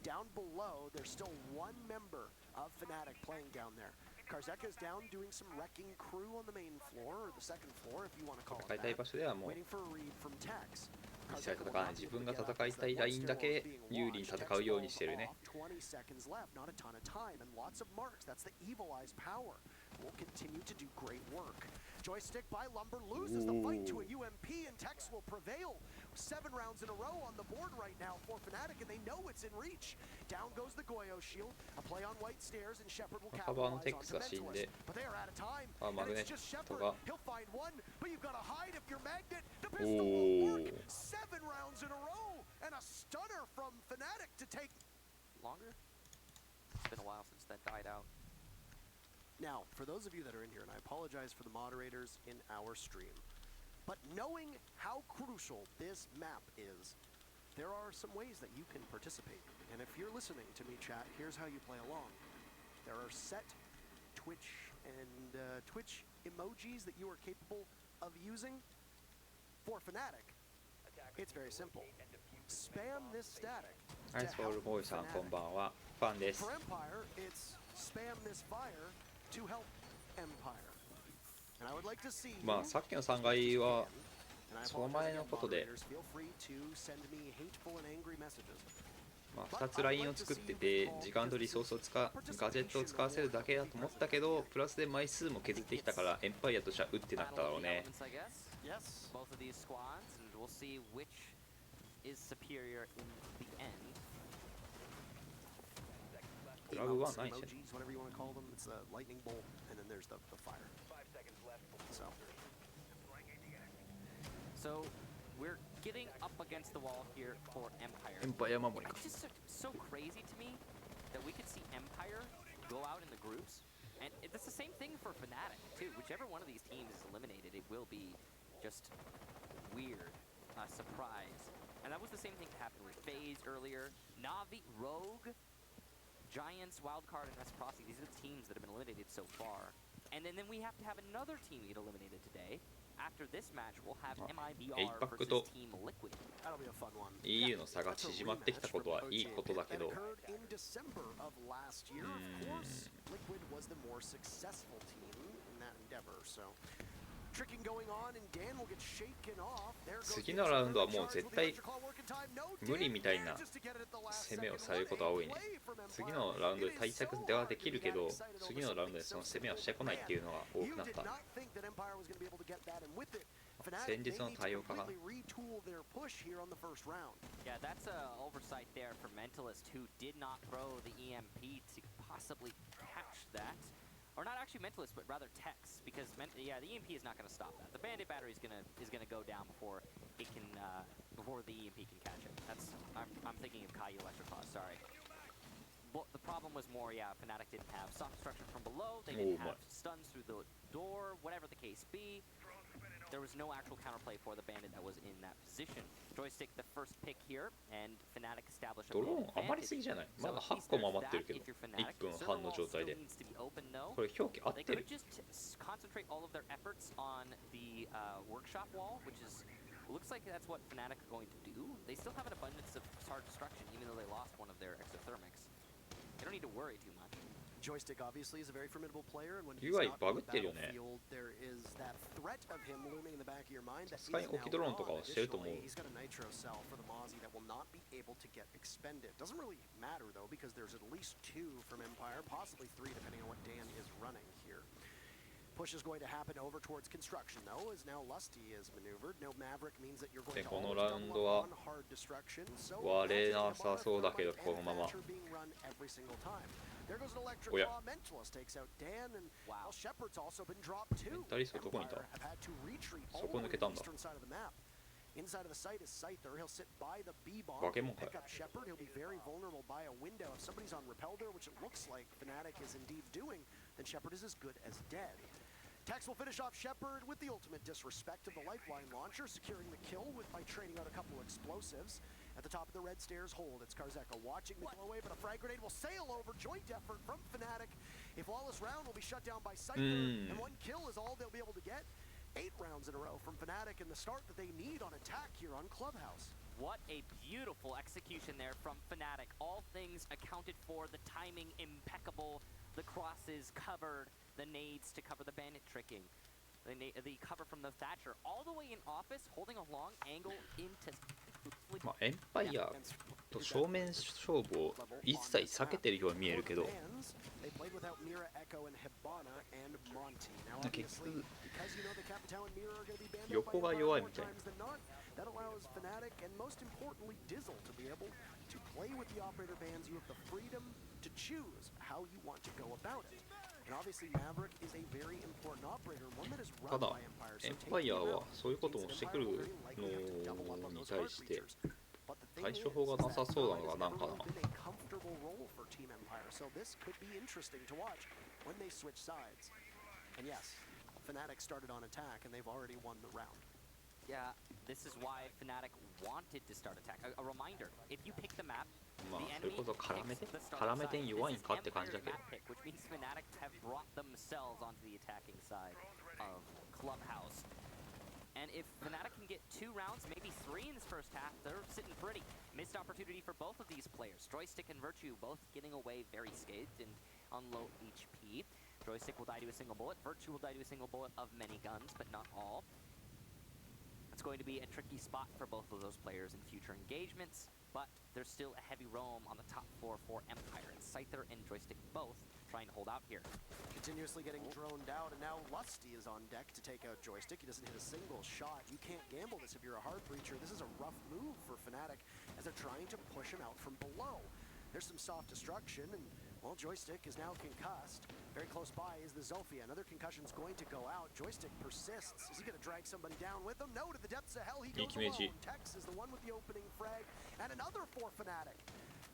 Down below, there's still one member of Fnatic playing down there. Karzeka's down doing some wrecking crew on the main floor, or the second floor, if you want to call it that. Waiting for a read from Tex. 一切戦わない自分が戦いたいラインだけ有利に戦うようにしてるね。Joystick by Lumber loses the fight to a UMP, and Tex will prevail. 7 rounds in a row on the board right now for Fnatic, and they know it's in reach. Down goes the Goyo shield. A play on white stairs, and Shepard will capitalize on the Mentalist. But they are out of time, and it's just Shepard. He'll find one, but you've got to hide if you're Magnet. The pistol won't work. 7 rounds in a row, and a stunner from Fnatic to take... Longer? It's been a while since that died out. Now, for those of you that are in here, and I apologize for the moderators in our stream, but knowing how crucial this map is, there are some ways that you can participate. And if you're listening to me chat, here's how you play along. There are set Twitch and Twitch emojis that you are capable of using. For Fnatic, it's very simple. Spam this static. For Empire, it's spam this fire to help Empire. And I would like to see まあさっきの3階はその前のことで、まあ、2つラインを作ってて時間とリソースをガジェットを使わせるだけだと思ったけど、プラスで枚数も削ってきたからエンパイアとしてはうってなっただろうね。グラブはないしね。So we're getting up against the wall here for Empire. エンパイア守りか。 It's just so crazy to me that we could see Empire go out in the groups, and it's the same thing for Fnatic too. Whichever one of these teams is eliminated, it will be just weird, surprise. And that was the same thing that happened with FaZe earlier. Na'Vi, Rogue, Giants, Wildcard, and Reciprocity. These are the teams that have been eliminated so far. And then we have to have another team get eliminated today. After this match, we'll have MIBR versus Team Liquid. That'll be a fun one. EU の差が縮まってきたことはいいことだけど。In December of last year, of course, Liquid was the more successful team in that endeavor. So, tricking going on, and Dan will get shaken off. 次のラウンドはもう絶対無理みたいな攻めをされることは多いね。次のラウンドで対策ではできるけど、次のラウンドでその攻めをしてこないっていうのが多くなった。戦術の対応かな。Yeah, that's an oversight there for Mentalist, who did not throw the EMP to possibly catch that. Or not actually Mentalist, but rather Tex, because yeah, the EMP is not going to stop that. The Bandit battery is gonna go down before it can before the EMP can catch it. That's I'm thinking of Kai Electroclaw. Sorry. But the problem was more, yeah, Fnatic didn't have soft structure from below. They didn't have stuns through the door, whatever the case be. There was no actual counterplay for the Bandit that was in that position. Joystick the first pick here, and Fnatic established a ドローン余りすぎじゃない？まだ8個も余ってるけど、1分半の状態で。これ表記合ってる？ They could just concentrate all of their efforts on the workshop wall, which is looks like that's what Fnatic are going to do. They still have an abundance of Star Destruction, even though they lost one of their exothermics. They don't need to worry too much. Joystick obviously is a very formidable player, and when he's UI not on the バグってるよね。 battlefield, there is that threat of him looming in the back of your mind that さすがに is 置 now きドローンとか gone. はしてると思う。 Additionally, he's got a nitro cell for the Mozzie that will not be able to get expended. Doesn't really matter though, because there's at least 2 from Empire, possibly 3 depending on what Dan is running here. Push is going to happen over towards construction though, as now Lusty is maneuvered. No Maverick means that you're going to この always ラウンド double は up on hard destruction. So 割れなさそうだけど、このまま。 being run every single time. There goes an electric Oh, yeah. claw. Mentalist takes out Dan, and Wow. well, Shepard's also been dropped too. メンタリストどこにいた？ Empire have had to retreat そ all こ the 抜 way け to た the んだ。 eastern side of the map. Inside of the site is Scyther. He'll sit by the B bomb, 化け物かよ。 pick up Shepard. He'll be very vulnerable by a window. If somebody's on repel there, which it looks like Fnatic is indeed doing, then Shepard is as good as dead. Tex will finish off Shepard with the ultimate disrespect of the lifeline launcher, securing the kill by trading out a couple explosives. At the top of the red stairs hold, it's Karzeka watching the kill away, but a frag grenade will sail over. Joint effort from Fnatic. A flawless round will be shut down by Scyther, and 1 kill is all they'll be able to get. 8 rounds in a row from Fnatic and the start that they need on attack here on Clubhouse. What a beautiful execution there from Fnatic. All things accounted for, the timing impeccable, the crosses covered, the nades to cover the bandit tricking, the cover from the Thatcher, all the way in office, holding a long angle into... まあ、エンパイアと正面勝負を一切避けてるように見えるけど、結局横が弱いみたいな。That allows Fnatic and most importantly Dizzle to be able to play with the operator bands. You have the freedom to choose how you want to go about it. And obviously Maverick is a very important operator, one that is run by Empire. エンパイアはそういうこともしてくるのに対して対処法がなさそうなのがなんかな。 So this could be interesting to watch when they switch sides. And yes, Fnatic started on attack and they've already won the round. Yeah, this is why Fnatic wanted to start attack. A reminder, if you pick the map, まあ the それ enemy こそ絡め picks て the start 絡め side. て弱いん This is かって感じだ Empire's けど。 map pick, which means Fnatic have brought themselves onto the attacking side of Clubhouse. And if Fnatic can get 2 rounds, maybe 3 in this first half, they're sitting pretty. Missed opportunity for both of these players. Joystick and Virtue both getting away very scathed and on low HP. Joystick will die to a single bullet. Virtue will die to a single bullet of many guns, but not all. It's going to be a tricky spot for both of those players in future engagements, but there's still a heavy roam on the top floor for Empire, and Scyther and Joystick both trying to hold out here. Continuously getting droned out, and now Lusty is on deck to take out Joystick. He doesn't hit a single shot. You can't gamble this if you're a hard breacher. This is a rough move for Fnatic as they're trying to push him out from below. There's some soft destruction, and well, Joystick is now concussed. Very close by is the Zofia. Another concussion's going to go out. Joystick persists. Is he going to drag somebody down with him? No, to the depths of hell he goes alone. Tex is the one with the opening frag, and another for Fnatic.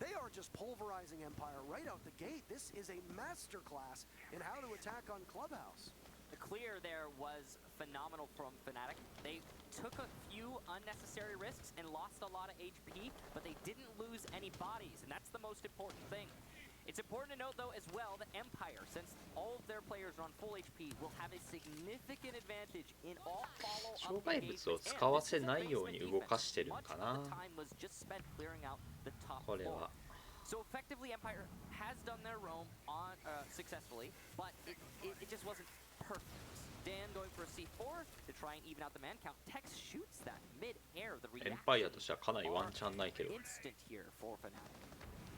They are just pulverizing Empire right out the gate. This is a masterclass in how to attack on Clubhouse. The clear there was phenomenal from Fnatic. They took a few unnecessary risks and lost a lot of HP, but they didn't lose any bodies, and that's the most important thing. It's important to note, though, as well, that Empire, since all of their players are on full HP, will have a significant advantage in all follow-up engagements. を使わせないように動かしてるかな。これは。 So effectively, Empire has done their roam on successfully, but it just wasn't perfect. Dan going for a C4 to try and even out the man count. Tex shoots that mid-air. The reaction エンパイアとしてはかなりワンチャンないけど。 instant here for Fnatic.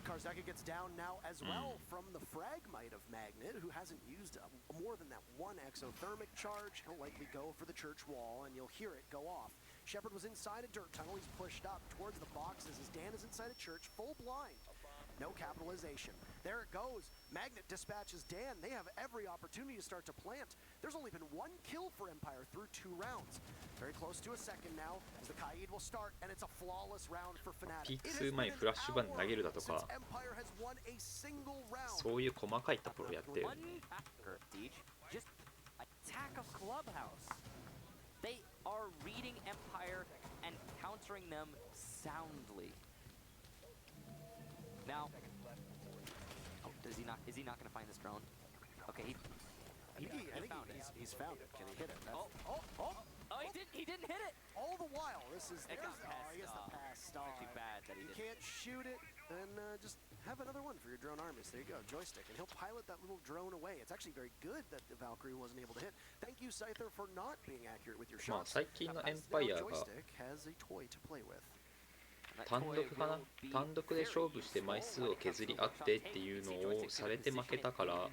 Karzeka gets down now as well from the Fragmite of Magnet, who hasn't used more than that 1 exothermic charge. He'll likely go for the church wall, and you'll hear it go off. Shepard was inside a dirt tunnel. He's pushed up towards the boxes as Dan is inside a church, full blind. No capitalization. There it goes. Magnet dispatches Dan. They have every opportunity to start to plant. There's only been 1 kill for Empire through 2 rounds. Very close to a second now as the Kaid will start, and it's a flawless round for Fnatic. ピーク数前にフラッシュバン投げるだとか、そういう細かいところをやってる。 Just attack of Clubhouse. They are reading Empire and countering them soundly. Now, oh, is he not going to find this drone? Okay, I think he's found it. Can he hit it? Oh, he didn't hit it. All the while, this is It got I guess the passed. pass It's star. actually bad that he You didn't. can't shoot it, and just have another one for your drone armies. There you go, joystick, and he'll pilot that little drone away. It's actually very good that the Valkyrie wasn't able to hit. Thank you, Scyther, for not being accurate with your まあ shots. 最近のエン Now パイアが joystick has a toy to play with. That 単 toy 独かな will be 単独で勝負して枚数を削り合ってっていうのをされて負けたから、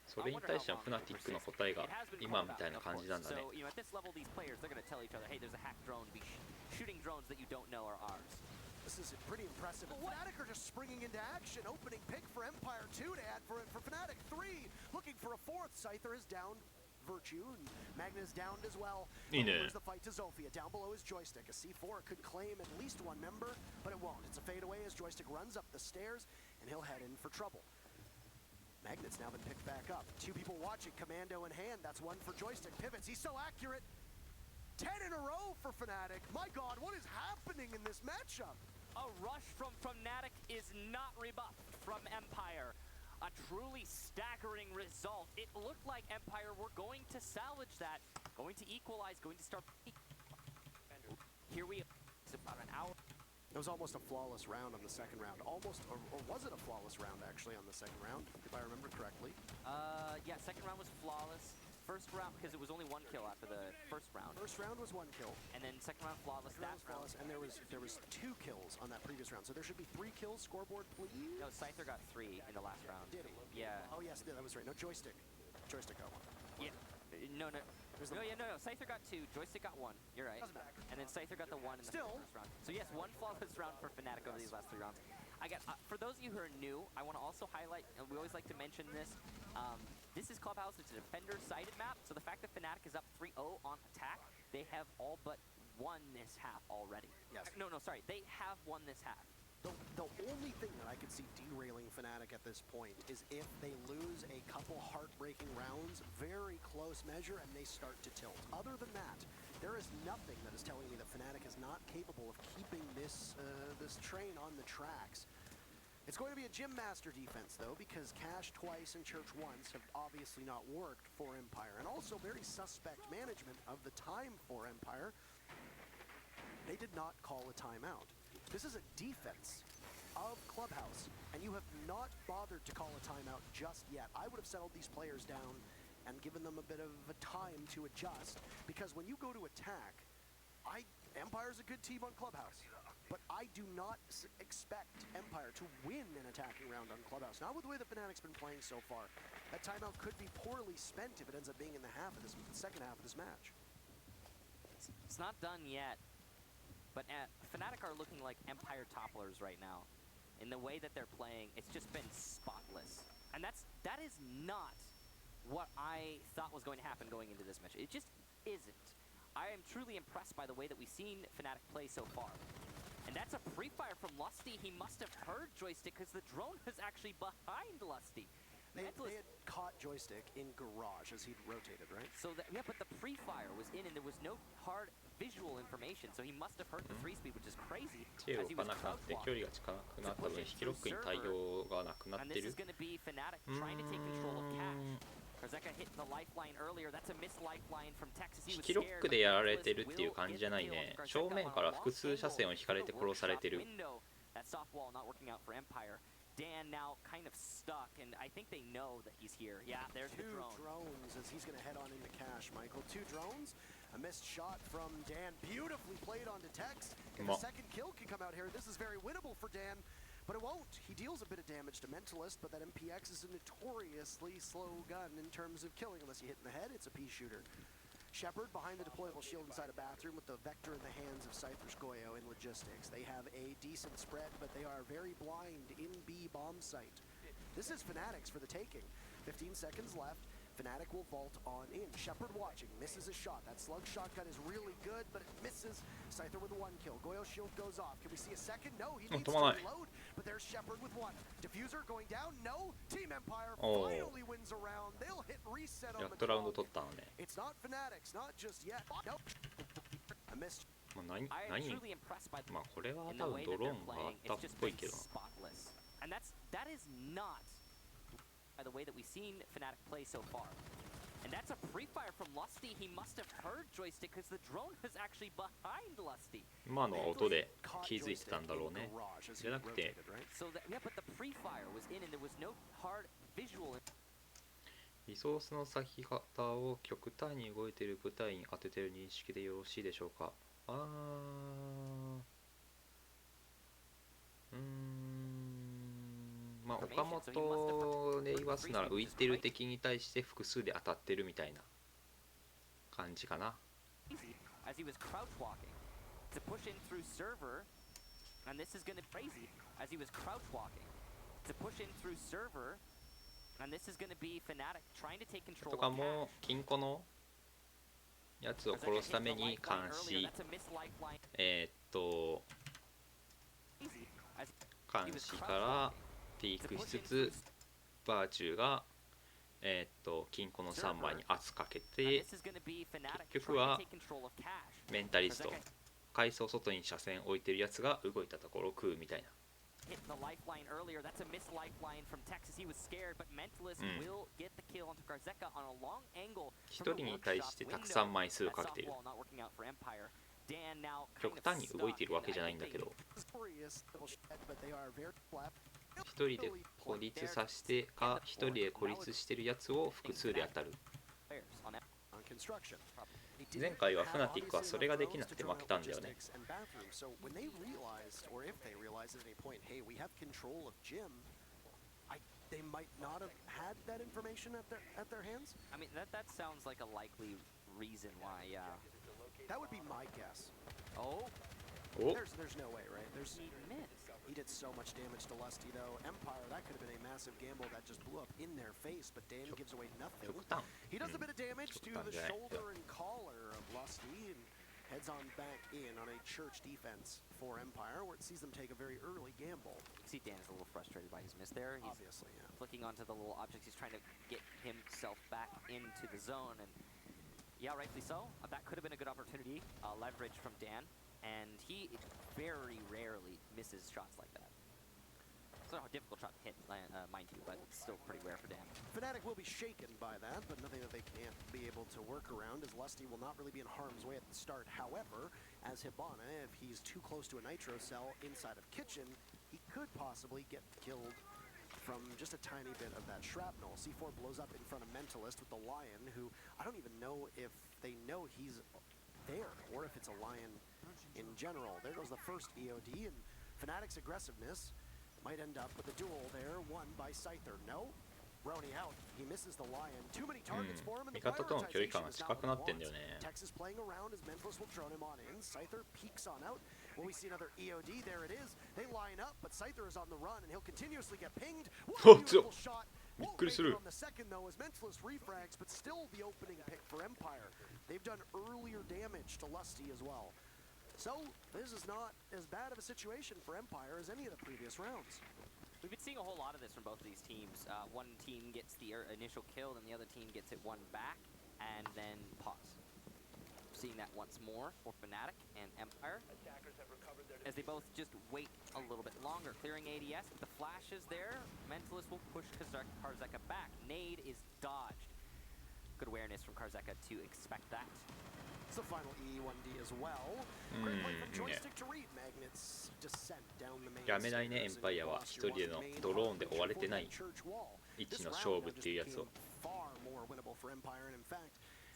それに対してのフナティックの答えが今みたいな感じなんだね。 So, at this level, these players, they're going to tell each other, hey, there's a hack drone, be shooting drones that you don't know are ours. This is pretty impressive. Fnatic are just springing into action. Opening pick for Empire 2 to add for Fnatic 3. Looking for a fourth. Scyther is down. Virtue and Magna is downed as well. Here's the fight to Zofia. Down below is Joystick. A C4 could claim at least one member, but it won't. It's a fade away as Joystick runs up the stairs, and he'll head in for trouble. Magnet's now been picked back up. Two people watching, commando in hand. That's one for Joystick. Pivots. He's so accurate. 10 in a row for Fnatic. My God, what is happening in this matchup? A rush from Fnatic is not rebuffed from Empire. A truly staggering result. It looked like Empire were going to salvage that, going to equalize, going to start. Here we are. It's about an hour. It was almost a flawless round on the second round. Almost, or was it a flawless round actually on the second round, if I remember correctly? Yeah, second round was flawless. First round, because it was only one kill after the first round. First round was one kill. And then second round flawless. That flawless, and there was 2 kills on that previous round. So there should be 3 kills. Scoreboard, please. No, Scyther got 3 in the last round. Did he? Yeah. Oh yes, that was right. No, Joystick. Joystick got 1. Yeah. No. Scyther got 2. Joystick got 1. You're right. Doesn't matter. And then Scyther got the 1 in the Still. first round. So yes, 1 flawless round for Fnatic over these last 3 rounds. I got for those of you who are new, I want to also highlight, and we always like to mention this. This is Clubhouse. It's a defender-sided map. So the fact that Fnatic is up 3-0 on attack, they have all but won this half already. Yes. No, sorry. They have won this half. The only thing that I could see derailing Fnatic at this point is if they lose a couple heartbreaking rounds, very close measure, and they start to tilt. Other than that, there is nothing that is telling me that Fnatic is not capable of keeping this train on the tracks. It's going to be a Gym Master defense, though, because Cash twice and Church once have obviously not worked for Empire, and also very suspect management of the time for Empire. They did not call a timeout. This is a defense of Clubhouse, and you have not bothered to call a timeout just yet. I would have settled these players down and given them a bit of a time to adjust, because when you go to attack, Empire's a good team on Clubhouse, but I do not expect Empire to win an attacking round on Clubhouse. Not with the way that Fnatic's been playing so far. That timeout could be poorly spent if it ends up being in the second half of this match. It's not done yet. But Fnatic are looking like Empire topplers right now. In the way that they're playing, it's just been spotless. And that is not what I thought was going to happen going into this match. It just isn't. I am truly impressed by the way that we've seen Fnatic play so far. And that's a pre-fire from Lusty. He must have heard Joystick because the drone was actually behind Lusty. They had caught Joystick in garage as he'd rotated, right? So yeah, but the pre-fire was in and there was no hard visual information, so he must have heard the 3-speed, which is crazy. 手を置かなくなって距離が近くなった分引きロックに対応がなくなっ And て this る is going to be Fnatic trying to take control of Cash. Kozeka hit the lifeline earlier. That's a missed lifeline from Texas. He 引 was きロッ scared. クでやられてるっていう感じじゃないね。正面から複数車線を引かれて殺されてる。 That soft wall not working out for Empire. Dan now kind of stuck, and I think they know that he's here. Yeah, there's the drone. 2 drones as he's going to head on into Cash, Michael. 2 drones, a missed shot from Dan. Beautifully played onto Tex. If a second kill can come out here, this is very winnable for Dan, but it won't. He deals a bit of damage to Mentalist, but that MPX is a notoriously slow gun in terms of killing. Unless you hit in the head, it's a pea shooter. Shepard behind the deployable shield inside a bathroom with the Vector in the hands of Cypher's Goyo in logistics. They have a decent spread, but they are very blind in B bomb site. This is Fnatic's for the taking. 15 seconds left. Fnatic will vault on in. Shepard watching, misses a shot. That slug shotgun is really good, but it misses. Scyther with a 1 kill. Goyo shield goes off. Can we see a second? No, he needs to reload, but there's Shepard with 1. Diffuser going down? No. Team Empire finally wins a round. They'll hit reset on やっ the とラウンド clock. 取ったのね。 It's not Fnatic's, not just yet. Nope. I missed. まあ、何 I am truly impressed by まあこれは in the 多 way 分ド that ロー they're ンがあ playing. ったっ It's just ぽい been けど。 spotless. And that is not by the way that we've seen Fnatic play so far. And that's a pre-fire from Lusty. He must have heard Joystick because the drone was actually behind Lusty. 今のは音で気づいてたんだろうね。じゃなくて So that, yeah, but the pre-fire was in and there was no hard visual. リソースの割き方を極端に動いている部隊に当てている認識でよろしいでしょうか。まあ岡本で言わすなら浮いてる敵に対して複数で当たってるみたいな感じかな。As he was crouch walking to push in through server, and this is going to be crazy. As he was crouch walking to push in through server, and this is going to be Fnatic trying to take control. とかも金庫のやつを殺すために監視監視からピークしつつバーチューが金庫の3枚に圧かけて結局はメンタリスト階層外に車線置いてるやつが動いたところを食うみたいな。一人に対してたくさん枚数かけている。極端に動いているわけじゃないんだけど一人で孤立させてか一人で孤立してるやつを複数で当たる。前回はフナティックはそれができなくて負けたんだよね。They might not have had that information at their hands. I mean, that sounds like a likely reason why. That would be my guess. Oh. There's no way, right? He missed. He did so much damage to Lusty though. Empire, that could have been a massive gamble that just blew up in their face, but Dan gives away nothing. He does a bit of damage to the shoulder and collar of Lusty and heads on back in on a church defense for Empire, where it sees them take a very early gamble. You see Dan's a little frustrated by his miss there. He's obviously, yeah. Flicking onto the little objects. He's trying to get himself back into the zone, and yeah, rightfully so. That could have been a good opportunity, leverage from Dan, and he very rarely misses shots like that. It's not a difficult shot to hit, mind you, but it's still pretty rare for Dan. Fnatic will be shaken by that, but nothing that they can't be able to work around, as Lusty will not really be in harm's way at the start. However, as Hibana, if he's too close to a Nitro cell inside of Kitchen, he could possibly get killed from just a tiny bit of that shrapnel. C4 blows up in front of Mentalist with the Lion, who I don't even know if they know he's there, or if it's a Lion in general. There goes the first EOD, and Fnatic's aggressiveness might end up with a duel there, won by Scyther. No, Roni out. He misses the Lion. Too many targets for him, and the prioritization is not what he wants. Texas playing around as Mentalist will drone him on in. Scyther peeks on out. Well, we see another EOD. There it is. They line up, but Scyther is on the run, and he'll continuously get pinged. What a beautiful shot. Won't make it on the second, though, as Mentalist refrags, but still the opening pick for Empire. They've done earlier damage to Lusty as well. So, this is not as bad of a situation for Empire as any of the previous rounds. We've been seeing a whole lot of this from both of these teams. One team gets the initial kill, and the other team gets it one back, and then pause. Seeing that once more for Fnatic and Empire, as they both just wait a little bit longer. Clearing ADS, with the flashes there, Mentalist will push Karzeka back. Nade is dodged. Good awareness from Karzeka to expect that. It's the final E1D as well. Great point for Joystick to read. Magnets descent down the main. やめないね、エンパイアは一人でのドローンで追われてない位置の勝負っていうやつを。Far more winnable for Empire, and in fact,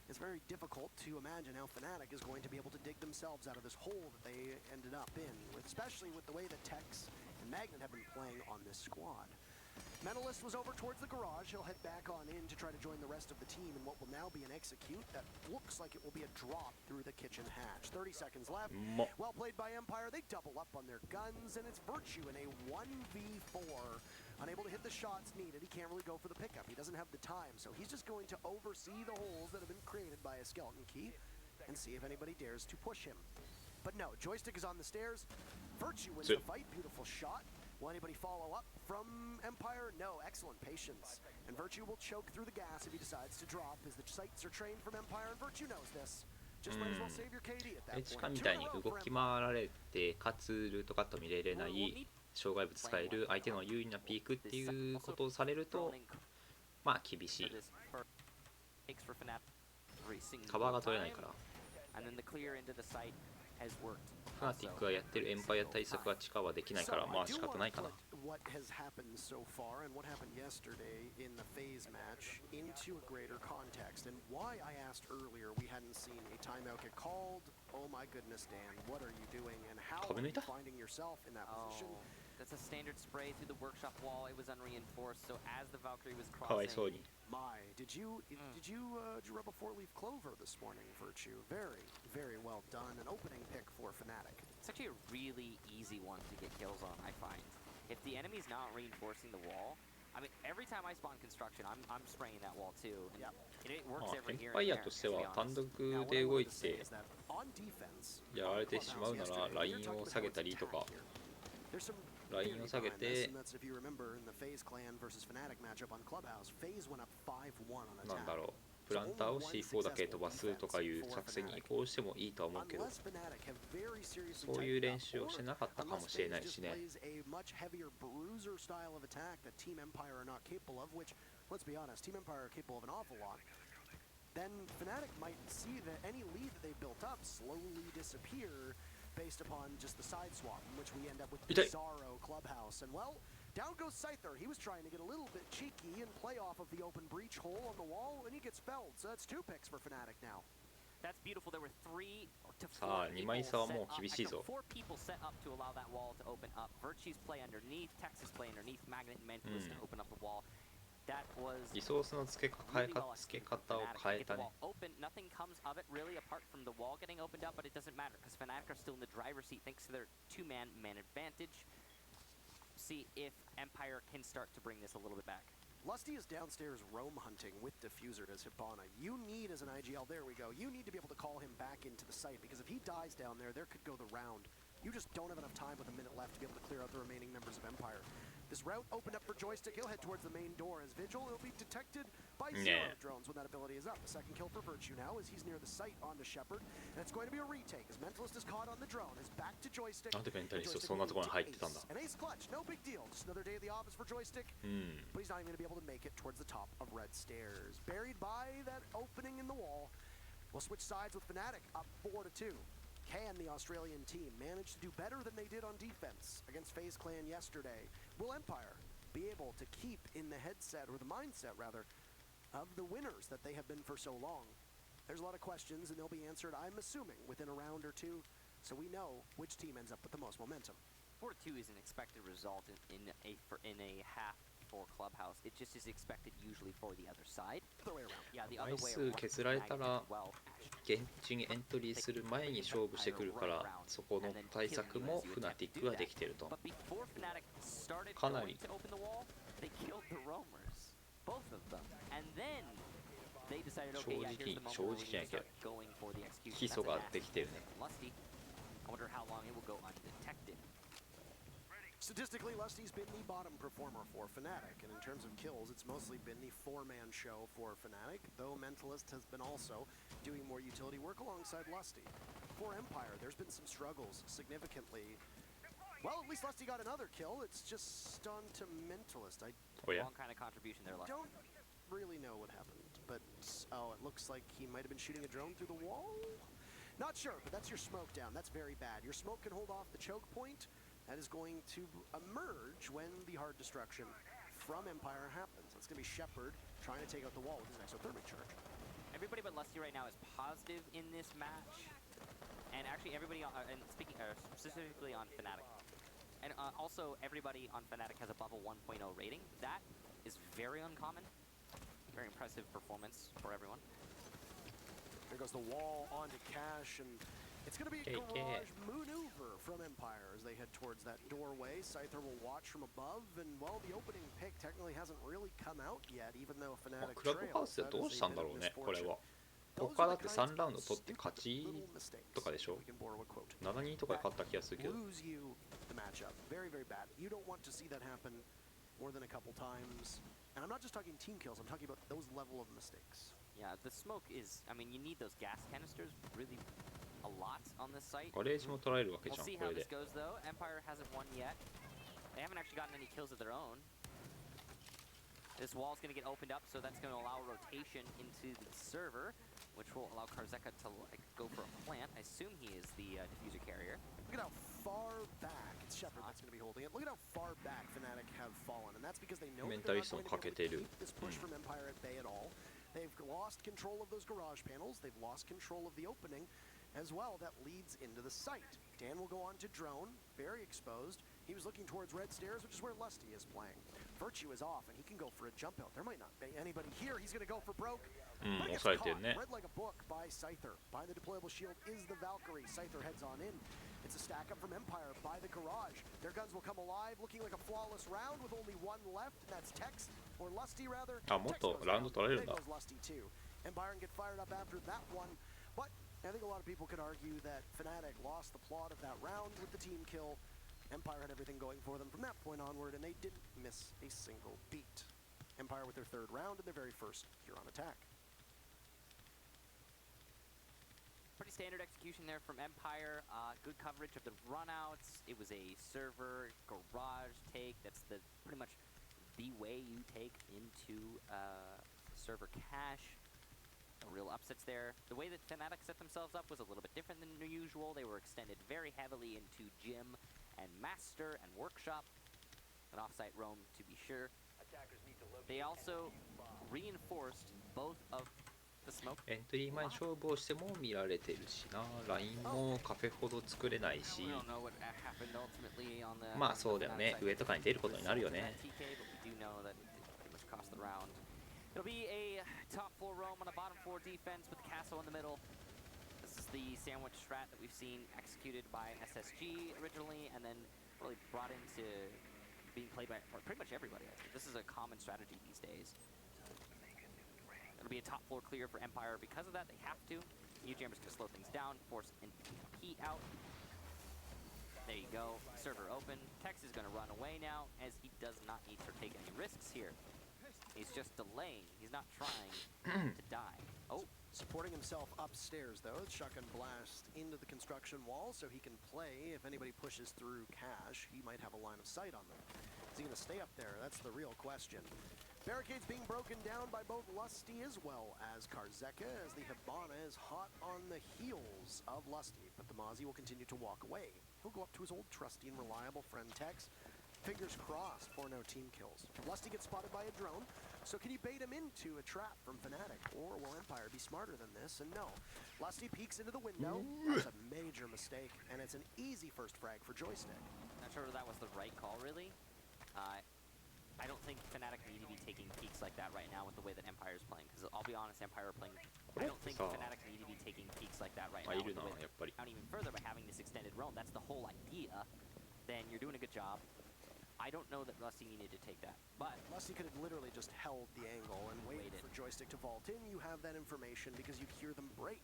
it's very difficult to imagine how Fnatic is going to be able to dig themselves out of this hole that they ended up in, especially with the way that Tex and Magnet have been playing on this squad. Mentalist was over towards the garage. He'll head back on in to try to join the rest of the team in what will now be an execute that looks like it will be a drop through the kitchen hatch. 30 seconds left. Well played by Empire. They double up on their guns, and it's Virtue in a 1v4. Unable to hit the shots needed. He can't really go for the pickup. He doesn't have the time, so he's just going to oversee the holes that have been created by a skeleton key and see if anybody dares to push him. But no, Joystick is on the stairs. Virtue wins the fight. Beautiful shot. Will anybody follow up from Empire? No. Excellent patience. And Virtue will choke through the gas if he decides to drop, as the sights are trained from Empire, and Virtue knows this. Just might as well save your KD at that point. 地下みたいに動き回られて、かつルートカット見れれない障害物使える相手の有利なピークっていうことをされると、まあ厳しい。takes for Fnatic every single カバーが取れないか time. ら And then the clear into the site has worked. フナティックがやってるエンパイア対策は地下はできないからまあ仕方ないかな What has happened so far and what happened yesterday in the phase match into a greater context, and why I asked earlier we hadn't seen a timeout get called. Oh my goodness, Dan, what are you doing and how are you finding yourself in that position? That's a standard spray through the workshop wall. It was unreinforced, so as the Valkyrie was かわいそう crossing, に My, did you rub a four-leaf clover this morning, Virtue? Very, very well done. An opening pick for Fnatic. it's actually a really easy one to get kills on, I find. If the enemy's not reinforcing the wall, I mean, every time I spawn construction, I'm spraying that wall too. And Yep. it ま works あ every エン here パ and イア there, と to して be は単 honest. 独 Now, what で I 動い wanted to say て is that on defense, やられてしまうな Clubhouse ら yesterday, ライ you're ン talking を about 下げたりと attack か here. There's some ラインを下げ behind て this, and that's if you remember in the FaZe Clan versus Fnatic matchup on Clubhouse, FaZe went up 5-1 on なん attack. だろうプランターを C4 だけ飛ばすとかいう作戦に移行してもいいとは思うけど Unless Fnatic have very seriously そういう tightened 練 up, 習を or してなかったかも unless しれ FaZe ないし just ね plays a much heavier bruiser style of attack that Team Empire are not capable of, which, let's be honest, Team Empire are capable of an awful lot. Then Fnatic might see that any lead that they built up slowly disappear based upon just the side swap, in which we end up with Itai. Bizarro Clubhouse. And well, down goes Scyther. He was trying to get a little bit cheeky and play off of the open breach hole on the wall, and he gets felled. So that's 2 picks for Fnatic now. That's beautiful. There were 3 to 4 さあ二枚差は people もう set up. 厳しい Actually, ぞ 4 people set up to allow that wall to open up. Virtue's play underneath, Texas play underneath, Magnet and Mentalist to open up the wall. That was リソースの付け really well 付け executed 方 from を Fnatic. 変え Get た the ね wall open. Nothing comes of it really apart from the wall getting opened up, but it doesn't matter because Fnatic are still in the driver's seat thanks to their 2-man advantage. See if Empire can start to bring this a little bit back. Lusty is downstairs roam hunting with Diffuser as Hibana. You need, as an IGL, there we go, you need to be able to call him back into the site, because if he dies down there, there could go the round. You just don't have enough time with a minute left to be able to clear out the remaining members of Empire. This route opened up for Joystick. He'll head towards the main door. As Vigil, he'll be detected by 0 drones when that ability is up. The second kill for Virtue now as he's near the site onto Shepard. And it's going to be a retake as Mentalist is caught on the drone. Is back to Joystick. なんでメンタリスト Joystick そんなところに will 入ってたんだ ace. An ace clutch, no big deal. Just another day of the office for Joystick. うん But he's not even going to be able to make it towards the top of Red Stairs. Buried by that opening in the wall. We'll switch sides with Fnatic up 4-2. Can the Australian team manage to do better than they did on defense against FaZe Clan yesterday? Will Empire be able to keep in the headset, or the mindset rather, of the winners that they have been for so long? There's a lot of questions, and they'll be answered, I'm assuming, within a round or 2, so we know which team ends up with the most momentum. 4-2 is an expected result in a half for Clubhouse. It just is expected usually for the other side. Other way around. Yeah, the 枚 other way 数 around. 削られた Magnet ら as well. 現地にエントリーする前に勝負してくるからそこの対策もフナティックができてると But before Fnatic started かな going り to open the wall, they killed the roamers, both of them, and then they decided, okay, yeah, here's the moment where we need to start going for the execution. 基礎 That's が a できてるね Lusty. I wonder how long it will go undetected. Statistically, Lusty's been the bottom performer for Fnatic, and in terms of kills, it's mostly been the 4-man show for Fnatic, though Mentalist has been also doing more utility work alongside Lusty. For Empire, there's been some struggles significantly. Well, at least Lusty got another kill. It's just on to Mentalist. I おや Long kind of contribution there, Lusty. don't really know what happened, but oh, it looks like he might have been shooting a drone through the wall? Not sure, but that's your smoke down. That's very bad. Your smoke can hold off the choke point. That is going to emerge when the hard destruction from Empire happens. It's going to be Shepard trying to take out the wall with his exothermic charge. Everybody but Lusty right now is positive in this match, and actually everybody, and speaking specifically on Fnatic, and also everybody on Fnatic has above a 1.0 rating. That is very uncommon. Very impressive performance for everyone. There goes the wall onto Cash, and it's going to be a garage maneuver from Empire as they head towards that doorway. Scyther will watch from above, and well, the opening pick technically hasn't really come out yet, even though ま Fnatic あクラブハウ trails. スで That どう is した a ん bit だ of ろうねこれ misfortune. はこ Those こからだ are って the 3 kinds ラウ of ンド取って勝 stupid ち little mistakes. とかでしょ We can borrow a quote. 7-2とかで勝った気がするけど Lose you the matchup. Very, very bad. You don't want to see that happen more than a couple times. And I'm not just talking team kills, I'm talking about those level of mistakes. Yeah, the smoke is, I mean, you need those gas canisters really a lot on this site. ガレージも取られるわけじ We'll ゃん see こ how れ this で goes though. Empire hasn't won yet. They haven't actually gotten any kills of their own. This wall's going to get opened up, so that's going to allow rotation into the server, which will allow Karzeka to go for a plant. I assume he is the diffuser carrier. Look at how far back, it's Shepard that's going to be holding it. Look at how far back Fnatic have fallen, and that's because they know that they're not going to be able to keep this push from Empire at bay at all. They've lost control of those garage panels. They've lost control of the opening as well. That leads into the site. Dan will go on to drone, very exposed. He was looking towards red stairs, which is where Lusty is playing. Virtue is off, and he can go for a jump out. There might not be anybody here. He's going to go for broke. But he gets caught, read like a book by Scyther. Behind the deployable shield is the Valkyrie. Scyther heads on in. It's a stack up from Empire by the garage. Their guns will come alive, looking like a flawless round with only one left, and that's Tex, or Lusty rather. Tex goes down. There goes Lusty too. And Byron get fired up after that one. But I think a lot of people could argue that Fnatic lost the plot of that round with the team kill. Empire had everything going for them from that point onward, and they didn't miss a single beat. Empire with their third round and their very first Huron attack. Pretty standard execution there from Empire. Good coverage of the runouts. It was a server garage take. That's pretty much the way you take into server cache. No real upsets there. The way that Fnatic set themselves up was a little bit different than usual. They were extended very heavily into gym and master and workshop. An offsite roam to be sure. They also reinforced both of the smoke. エントリー前に勝負をしても見られてるしな。ラインもカフェほど作れないし。まあそうだよね。上とかに出ることになるよね。It'll be a top floor roam on a bottom floor defense with the castle in the middle. This is the sandwich strat that we've seen executed by SSG originally, and then really brought into being played by pretty much everybody. This is a common strategy these days. It'll be a top floor clear for Empire. Because of that, they have to. U-Jammer's going to slow things down, force heat out. There you go. Server open. Tex is going to run away now, as he does not need to take any risks here. He's just delaying. He's not trying to die. Oh. Supporting himself upstairs, though. Shotgun blast into the construction wall so he can play. If anybody pushes through cache, he might have a line of sight on them. Is he going to stay up there? That's the real question. Barricades being broken down by both Lusty as well as Karzeka, as the Hibana is hot on the heels of Lusty. But the Mozzie will continue to walk away. He'll go up to his old trusty and reliable friend Tex. Fingers crossed for no team kills. Lusty gets spotted by a drone, so can he bait him into a trap from Fnatic? Or will Empire be smarter than this? And no. Lusty peeks into the window. That's a major mistake, and it's an easy first frag for Joystick. Not sure if that was the right call, really. I don't think Fnatic need to be taking peeks like that right now with the way that Empire is playing. Because I'll be honest, Empire are playing... I don't think Fnatic need to be taking peeks like that right now with the way that, out even further by having this extended roam. That's the whole idea. Then you're doing a good job. I don't know that Lusty needed to take that, but... Lusty could have literally just held the angle and waited for Joystick to vault in. You have that information because you'd hear them break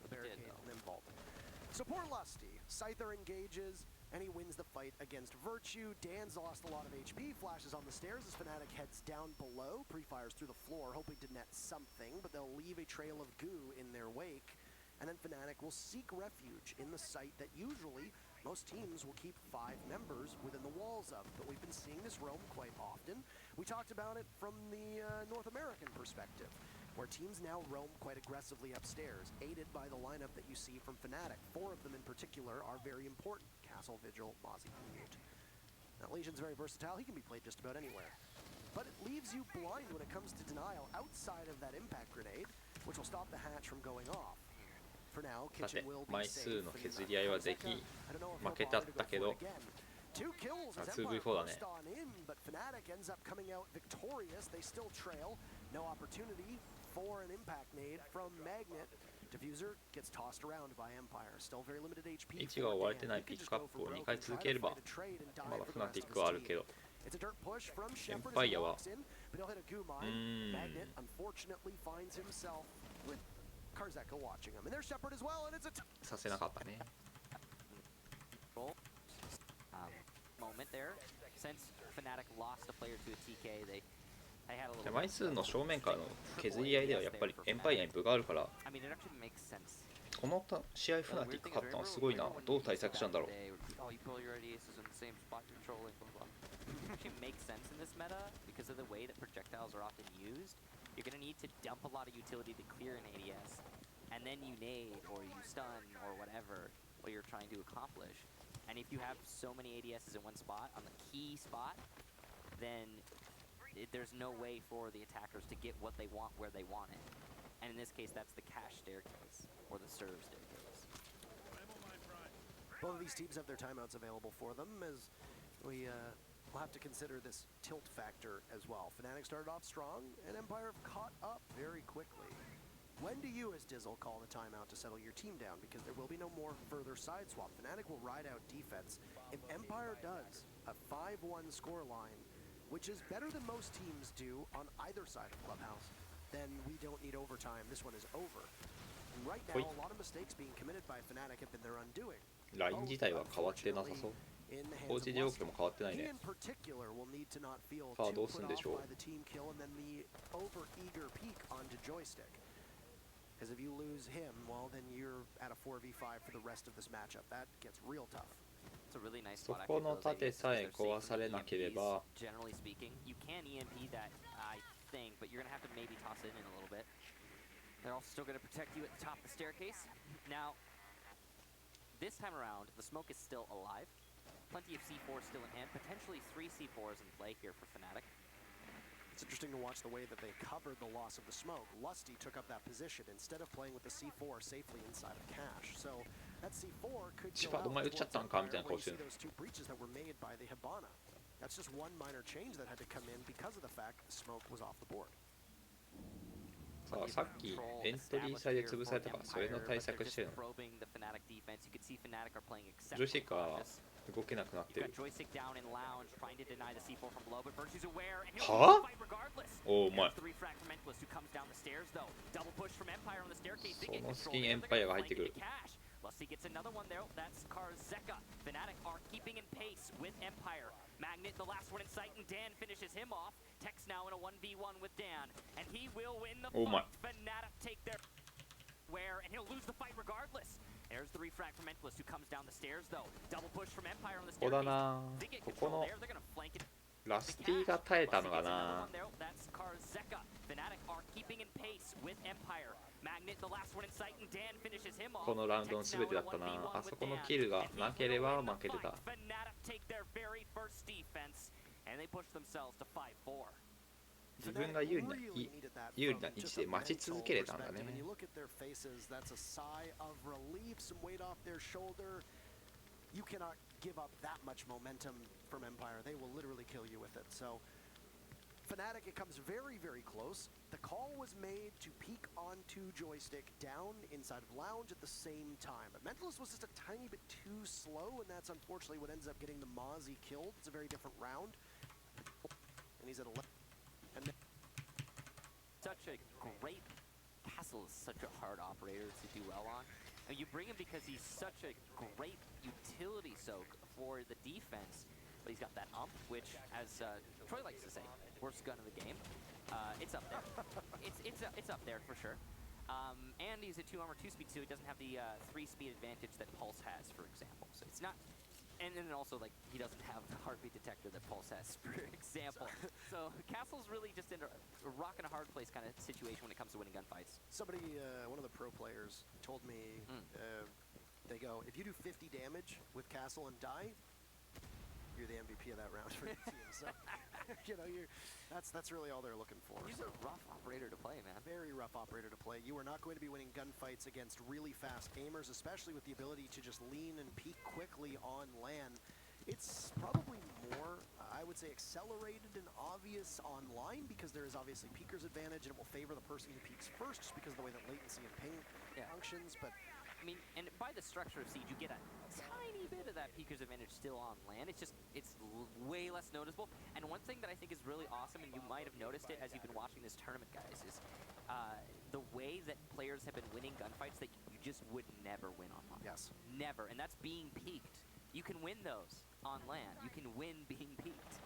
the barricade and then vault. So poor Lusty. Scyther engages, and he wins the fight against Virtue. Dan's lost a lot of HP, flashes on the stairs as Fnatic heads down below, pre-fires through the floor, hoping to net something, but they'll leave a trail of goo in their wake. And then Fnatic will seek refuge in the site that usually most teams will keep 5 members within the walls of, but we've been seeing this roam quite often. We talked about it from the North American perspective, where teams now roam quite aggressively upstairs, aided by the lineup that you see from Fnatic. 4 of them in particular are very important. Castle, Vigil, Mozzie, and Mute. Now, Legion's very versatile. He can be played just about anywhere. But it leaves you blind when it comes to denial outside of that impact grenade, which will stop the hatch from going off. さて、枚数の削り合いはぜひ負けたったけど、2v4 だね。But Fnatic ends up coming out victorious. They still trail. No opportunity for an impact nade from Magnet. Diffuser gets tossed around by Empire. Still very limited HP. 位置が追われてないピックアップを2回続ければ、まだフナティックはあるけど、エンパイアは、Magnet unfortunately finds himself with Karzeka watching him, and there's Shepard as well, and it's a させなかったね。Moment there. Since Fnatic lost a player to a TK, they had a little. 枚数の正面からの削り合いではやっぱりエンパイアに分があるから、この試合フナティック勝ったのはすごいな。どう対策したんだろう。actually makes sense in this meta because of the way that projectiles are often used. You're going to need to dump a lot of utility to clear an ADS, and then you nade or you stun or whatever what you're trying to accomplish. And if you have so many ADSs in one spot, on the key spot, then there's no way for the attackers to get what they want where they want it. And in this case, that's the cash staircase, or the serve staircase. Both of these teams have their timeouts available for them, as we will have to consider this tilt factor as well. Fnatic started off strong, and Empire have caught up very quickly. When do you, as Dizzle, call the timeout to settle your team down? Because there will be no more further side swap. Fnatic will ride out defense. If Empire does a 5-1 scoreline, which is better than most teams do on either side of Clubhouse, then we don't need overtime. This one is over. And right now, a lot of mistakes being committed by Fnatic have been their undoing. ライン自体は変わってなさそう。放置状況も変わってないね。さあどうするんでしょう。Because if you lose him, well, then you're at a 4v5 for the rest of this matchup. That gets real tough. It's a really nice そ spot. この盾さえ壊されなければ Generally speaking, you can EMP that, I think, but you're going to have to maybe toss it in a little bit. They're also still going to protect you at the top of the staircase. Now, this time around, the smoke is still alive. Plenty of C4s still in hand. Potentially 3 C4s in play here for Fnatic. It's interesting to watch the way that they covered the loss of the smoke. Lusty took up that position instead of playing with the C4 safely inside of Cash. So that C4 could go out towards Empire where you see those 2 breaches that were made by the Hibana. That's just one minor change that had to come in because of the fact the smoke was off the board. さあさっきエントリーサイで潰されたからそれの対策してるの。ジョイスティックは動けなくなってる。はぁ？おうまい。そのスキンエンパイアが入ってくる。Lusty gets another one there. That's Karzeka. Fnatic are keeping in pace with Empire. Magnet, the last one in sight, and Dan finishes him off. Tex now in a 1v1 with Dan, and he will win the fight. Fnatic take their and he'll lose the fight regardless. There's the refrag from Mentalist who comes down the stairs though. Double push from Empire on the staircase. ここだな。ここのラスティが耐えたのかな。That's Karzeka. Fnatic are keeping in pace with Empire. Magnet, the last one in sight, and Dan finishes him off. このラウンドの全てだったな。あそこのキルがなければ負けてた。Fnatic take their very first defense, and they push themselves to 5-4. 自分が有利な位置で待ち続けれたんだね。You cannot give up that much momentum from Empire. They will literally kill you with it. So Fnatic, it comes very, very close. The call was made to peek onto Joystick down inside of Lounge at the same time. But Mentalist was just a tiny bit too slow, and that's unfortunately what ends up getting the Mozzie killed. It's a very different round. And he's at 11. And such a great Castle is such a hard operator to do well on. And you bring him because he's such a great utility soak for the defense. But he's got that ump, which, as Troy likes to say, worst gun of the game. It's up there. It's up there for sure. And he's a 2 armor 2 speed, so he doesn't have the 3 speed advantage that Pulse has, for example. So it's not. And then also, like, he doesn't have the heartbeat detector that Pulse has, for example. So Castle's really just in a rock and a hard place kind of situation when it comes to winning gunfights. Somebody, one of the pro players, told me, they go, if you do 50 damage with Castle and die, you're the MVP of that round for your team. So, you know, that's really all they're looking for. He's a rough operator to play, man. Very rough operator to play. You are not going to be winning gunfights against really fast aimers, especially with the ability to just lean and peek quickly on land. It's probably more, I would say, accelerated and obvious online because there is obviously peeker's advantage and it will favor the person who peeks first just because of the way that latency and ping functions. But I mean, and by the structure of Siege, you get a tiny bit of that peeker's advantage still on land. It's just, it's way less noticeable. And one thing that I think is really awesome, and you might have noticed it as you've been watching this tournament, guys, is the way that players have been winning gunfights that you just would never win online. Yes. Never. And that's being peaked. You can win those on land. You can win being peaked.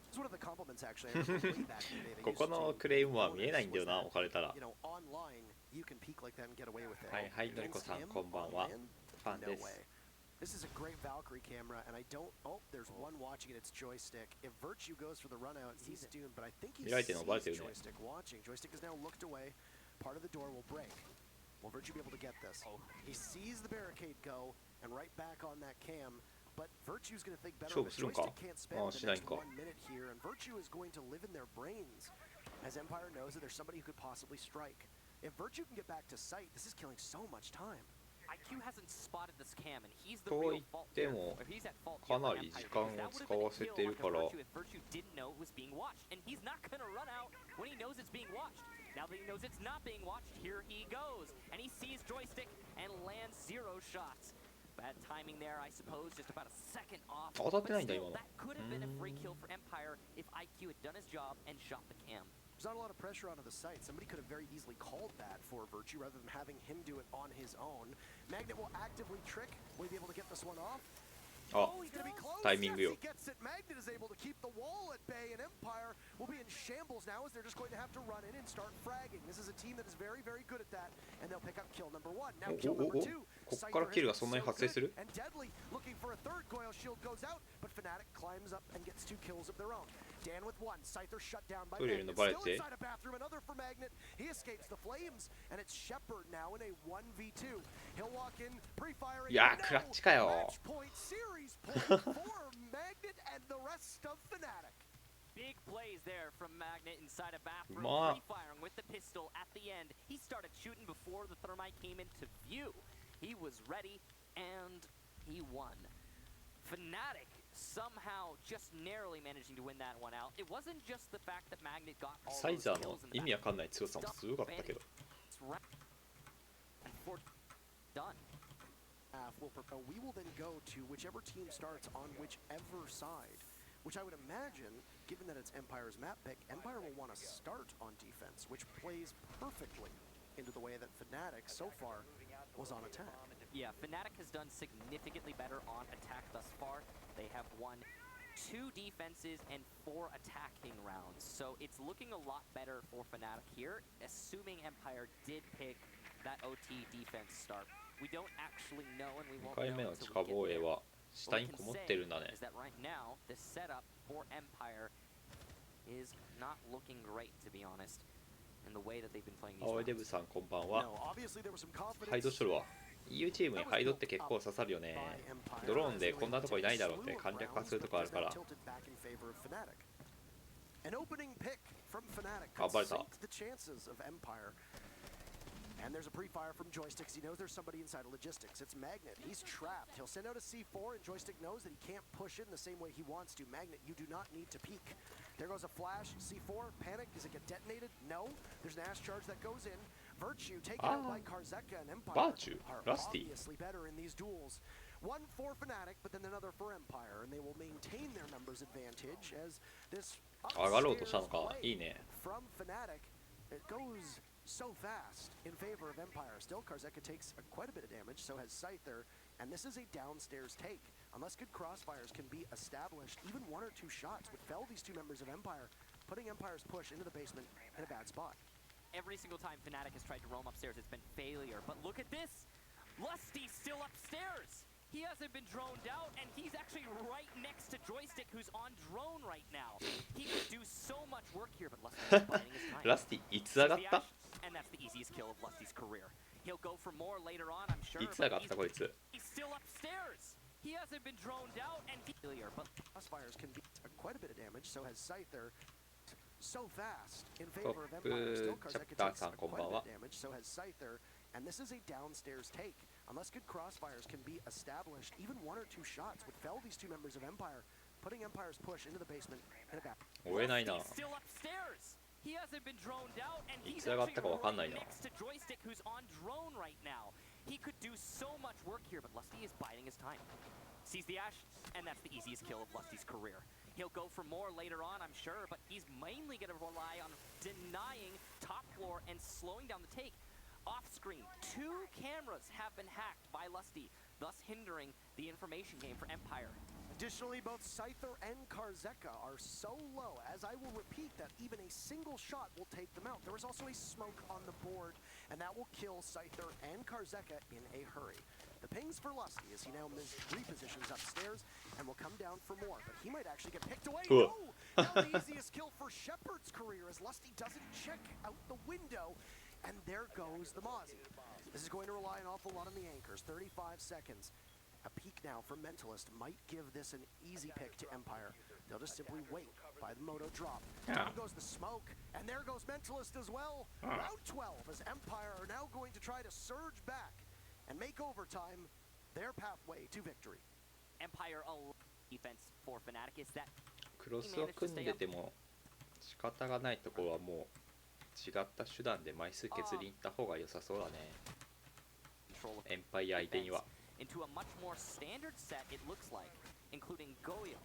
It's one of the compliments, actually. I remember way back in the day. ここのクレームは見えないんだよな、置かれたら。You know, online, you can peek like that and get away with it. はいはい、のりこさん、こんばんは。ファンです。This is a great Valkyrie camera, and I don't... Oh, there's one watching it. It's Joystick. If Virtue goes for the run out, he's doomed, but I think he sees Joystick watching. Joystick is now looked away. Part of the door will break. Will Virtue be able to get this? He sees the barricade go, and right back on that cam, but Virtue's going to think better of it. Joystick can't spend the next 1 minute here, and Virtue is going to live in their brains, as Empire knows that there's somebody who could possibly strike. If Virtue can get back to sight, this is killing so much time. IQ hasn't spotted this cam, and he's the real fault here. Or he's at fault かなり時間を使わせてるから if Virtue didn't know it was being watched, and he's not gonna run out when he knows it's being watched. Now that he knows it's not being watched, here he goes, and he sees Joystick and lands 0 shots. Bad timing there, I suppose, just about a second off. But still, that could have been a free kill for Empire if IQ had done his job and shot the cam. There's not a lot of pressure onto the site. Somebody could have very easily called that for Virtue rather than having him do it on his own. Magnet will actively trick. Will he be able to get this one off? Oh, he's going to be close. timing yes, he gets it. Magnet is able to keep the wall at bay, and Empire will be in shambles now as they're just going to have to run in and start fragging. This is a team that is very, very good at that, and they'll pick up kill number 1. Now kill number 2. ここからキルがそんなに発生する? And Deadly looking for a third. Goyle shield goes out, but Fnatic climbs up and gets 2 kills of their own. Dan with 1. Scyther shut down by Magnet. Still inside a bathroom. Another for Magnet. He escapes the flames, and it's Shepard now in a 1v2. He'll walk in, pre-firing. いやー、クラッチかよ。 Match point, series point for Magnet and the rest of Fnatic. Big plays there from Magnet inside a bathroom, pre-firing with the pistol at the end. He started shooting before the thermite came into view. He was ready, and he won. Fnatic somehow just narrowly managing to win that one out. It wasn't just the fact that Magnet got all those kills in the back. 意味わかんない強さもすごかったけど。Done. We will then go to whichever team starts on whichever side, which I would imagine, given that it's Empire's map pick, Empire will want to start on defense, which plays perfectly into the way that Fnatic so far was on attack. Yeah, Fnatic has done significantly better on attack thus far. They have won 2 defenses and 4 attacking rounds, so it's looking a lot better for Fnatic here, assuming Empire did pick that OT defense start. We don't actually know, and we won't know until we get there. What we can say is that right now, the setup for Empire is not looking great, to be honest, in the way that they've been playing these rounds. デブさんこんばんは。 No, obviously there was some ハイド confidence. しとるわ。EU チームにハイドって結構刺さるよね。ドローンでこんなとこいないだろうって簡略化するとこあるから。 An opening pick from Fnatic あ、バレた。 could sink the chances of Empire. And there's a pre-fire from Joystick. He knows there's somebody inside of logistics. It's Magnet. He's trapped. He'll send out a C4, and Joystick knows that he can't push in the same way he wants to. Magnet, you do not need to peek. There goes a flash. C4. Panic. Does it get detonated? No. There's an Ash charge that goes in. Virtue taken out by Karzeka, and Empire are obviously better in these duels. One for Fnatic, but then another for Empire, and they will maintain their numbers advantage as this upstairs play from Fnatic, it goes so fast in favor of Empire. Still, Karzeka takes quite a bit of damage, so has Scyther, and this is a downstairs take. Unless good crossfires can be established, even 1 or 2 shots would fell these 2 members of Empire, putting Empire's push into the basement in a bad spot. Every single time Fnatic has tried to roam upstairs, it's been failure. But look at this! Lusty's still upstairs! He hasn't been droned out, and he's actually right next to Joystick, who's on drone right now. He could do so much work here, but Lusty's biding his time. ラスティいつ上がった? And that's the easiest kill of Lusty's career. He'll go for more later on, I'm sure. いつ上がったこいつ? He's still upstairs! He hasn't been droned out, and failure, but crossfires can be quite a bit of damage, so has Scyther. So fast in favor of Empire. Still, Karzeka takes quite a bit of damage, so has Scyther, and this is a downstairs take. Unless good crossfires can be established, even 1 or 2 shots would fell these 2 members of Empire, putting Empire's push into the basement in a back. 追えないな。 Still upstairs. He hasn't been droned out, and he's いつ上がったかわかんないな。 next to Joystick, who's on drone right now. He could do so much work here, but Lusty is biding his time. Sees the Ash, and that's the easiest kill of Lusty's career. He'll go for more later on, I'm sure, but he's mainly going to rely on denying top floor and slowing down the take. Off screen, 2 cameras have been hacked by Lusty, thus hindering the information game for Empire. Additionally, both Scyther and Karzeka are so low, as I will repeat that even a single shot will take them out. There is also a smoke on the board, and that will kill Scyther and Karzeka in a hurry. The pings for Lusty as he now repositions upstairs and will come down for more, but he might actually get picked away. Cool. No! Now the easiest kill for Shepard's career as Lusty doesn't check out the window, and there goes the Mozzie. This is going to rely an awful lot on the anchors. 35 seconds. A peek now from Mentalist might give this an easy pick to Empire. They'll just simply wait by the Moto drop. Yeah. Down goes the smoke, and there goes Mentalist as well. Round 12 as Empire are now going to try to surge back and make overtime their pathway to victory. Empire defense for Fnatic is that クロスを組んでても仕方がないところはもう違った手段で枚数削りに行った方が良さそうだね。エンパイア相手には。into a much more standard set it looks like, including Goyo.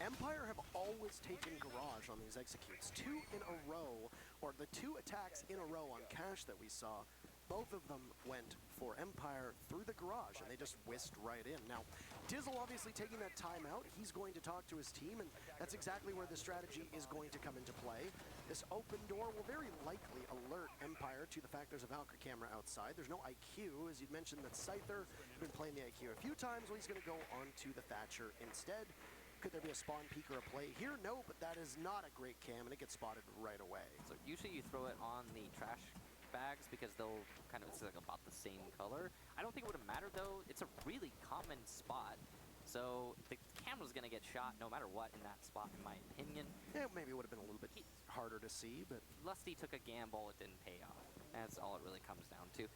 Empire have always taken Garage on these executes. 2 in a row, or the 2 attacks in a row on Cash that we saw, both of them went for Empire through the Garage, and they just whisked right in. Now, Dizzle obviously taking that time out. He's going to talk to his team, and that's exactly where the strategy is going to come into play. This open door will very likely alert Empire to the fact there's a Valkyrie camera outside. There's no IQ, as you'd mentioned that Scyther has been playing the IQ a few times. Well, he's going to go onto the Thatcher instead. Could there be a spawn peek or a play here? No, but that is not a great cam, and it gets spotted right away. So usually you throw it on the trash bags because they'll kind of, it's like about the same color. I don't think it would have mattered though. It's a really common spot. So the camera's going to get shot no matter what in that spot, in my opinion. Yeah, maybe it would have been a little bit harder to see, but Lusty took a gamble, it didn't pay off. That's all it really comes down to.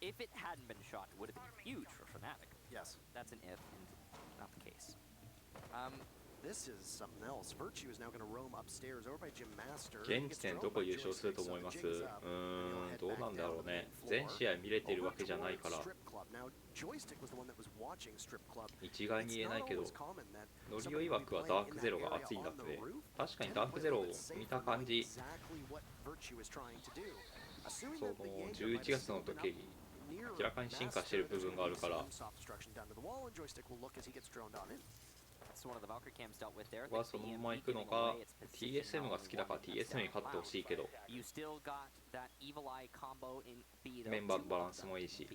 If it hadn't been shot, it would have been huge for Fnatic. yes. That's an if, and not the case. This is something else. Virtue is now going to roam upstairs over by Jim Master. 現時点どこ優勝すると思います？どうなんだろうね。全試合見れてるわけじゃないから一概に言えないけど、ノリオ曰くはダークゼロが熱いんだって。確かにダークゼロを見た感じ、その11月の時明らかに進化してる部分があるから。僕はそのまま行くのか、TSM が好きだから TSM に勝ってほしいけど、メンバーのバランスもいいし。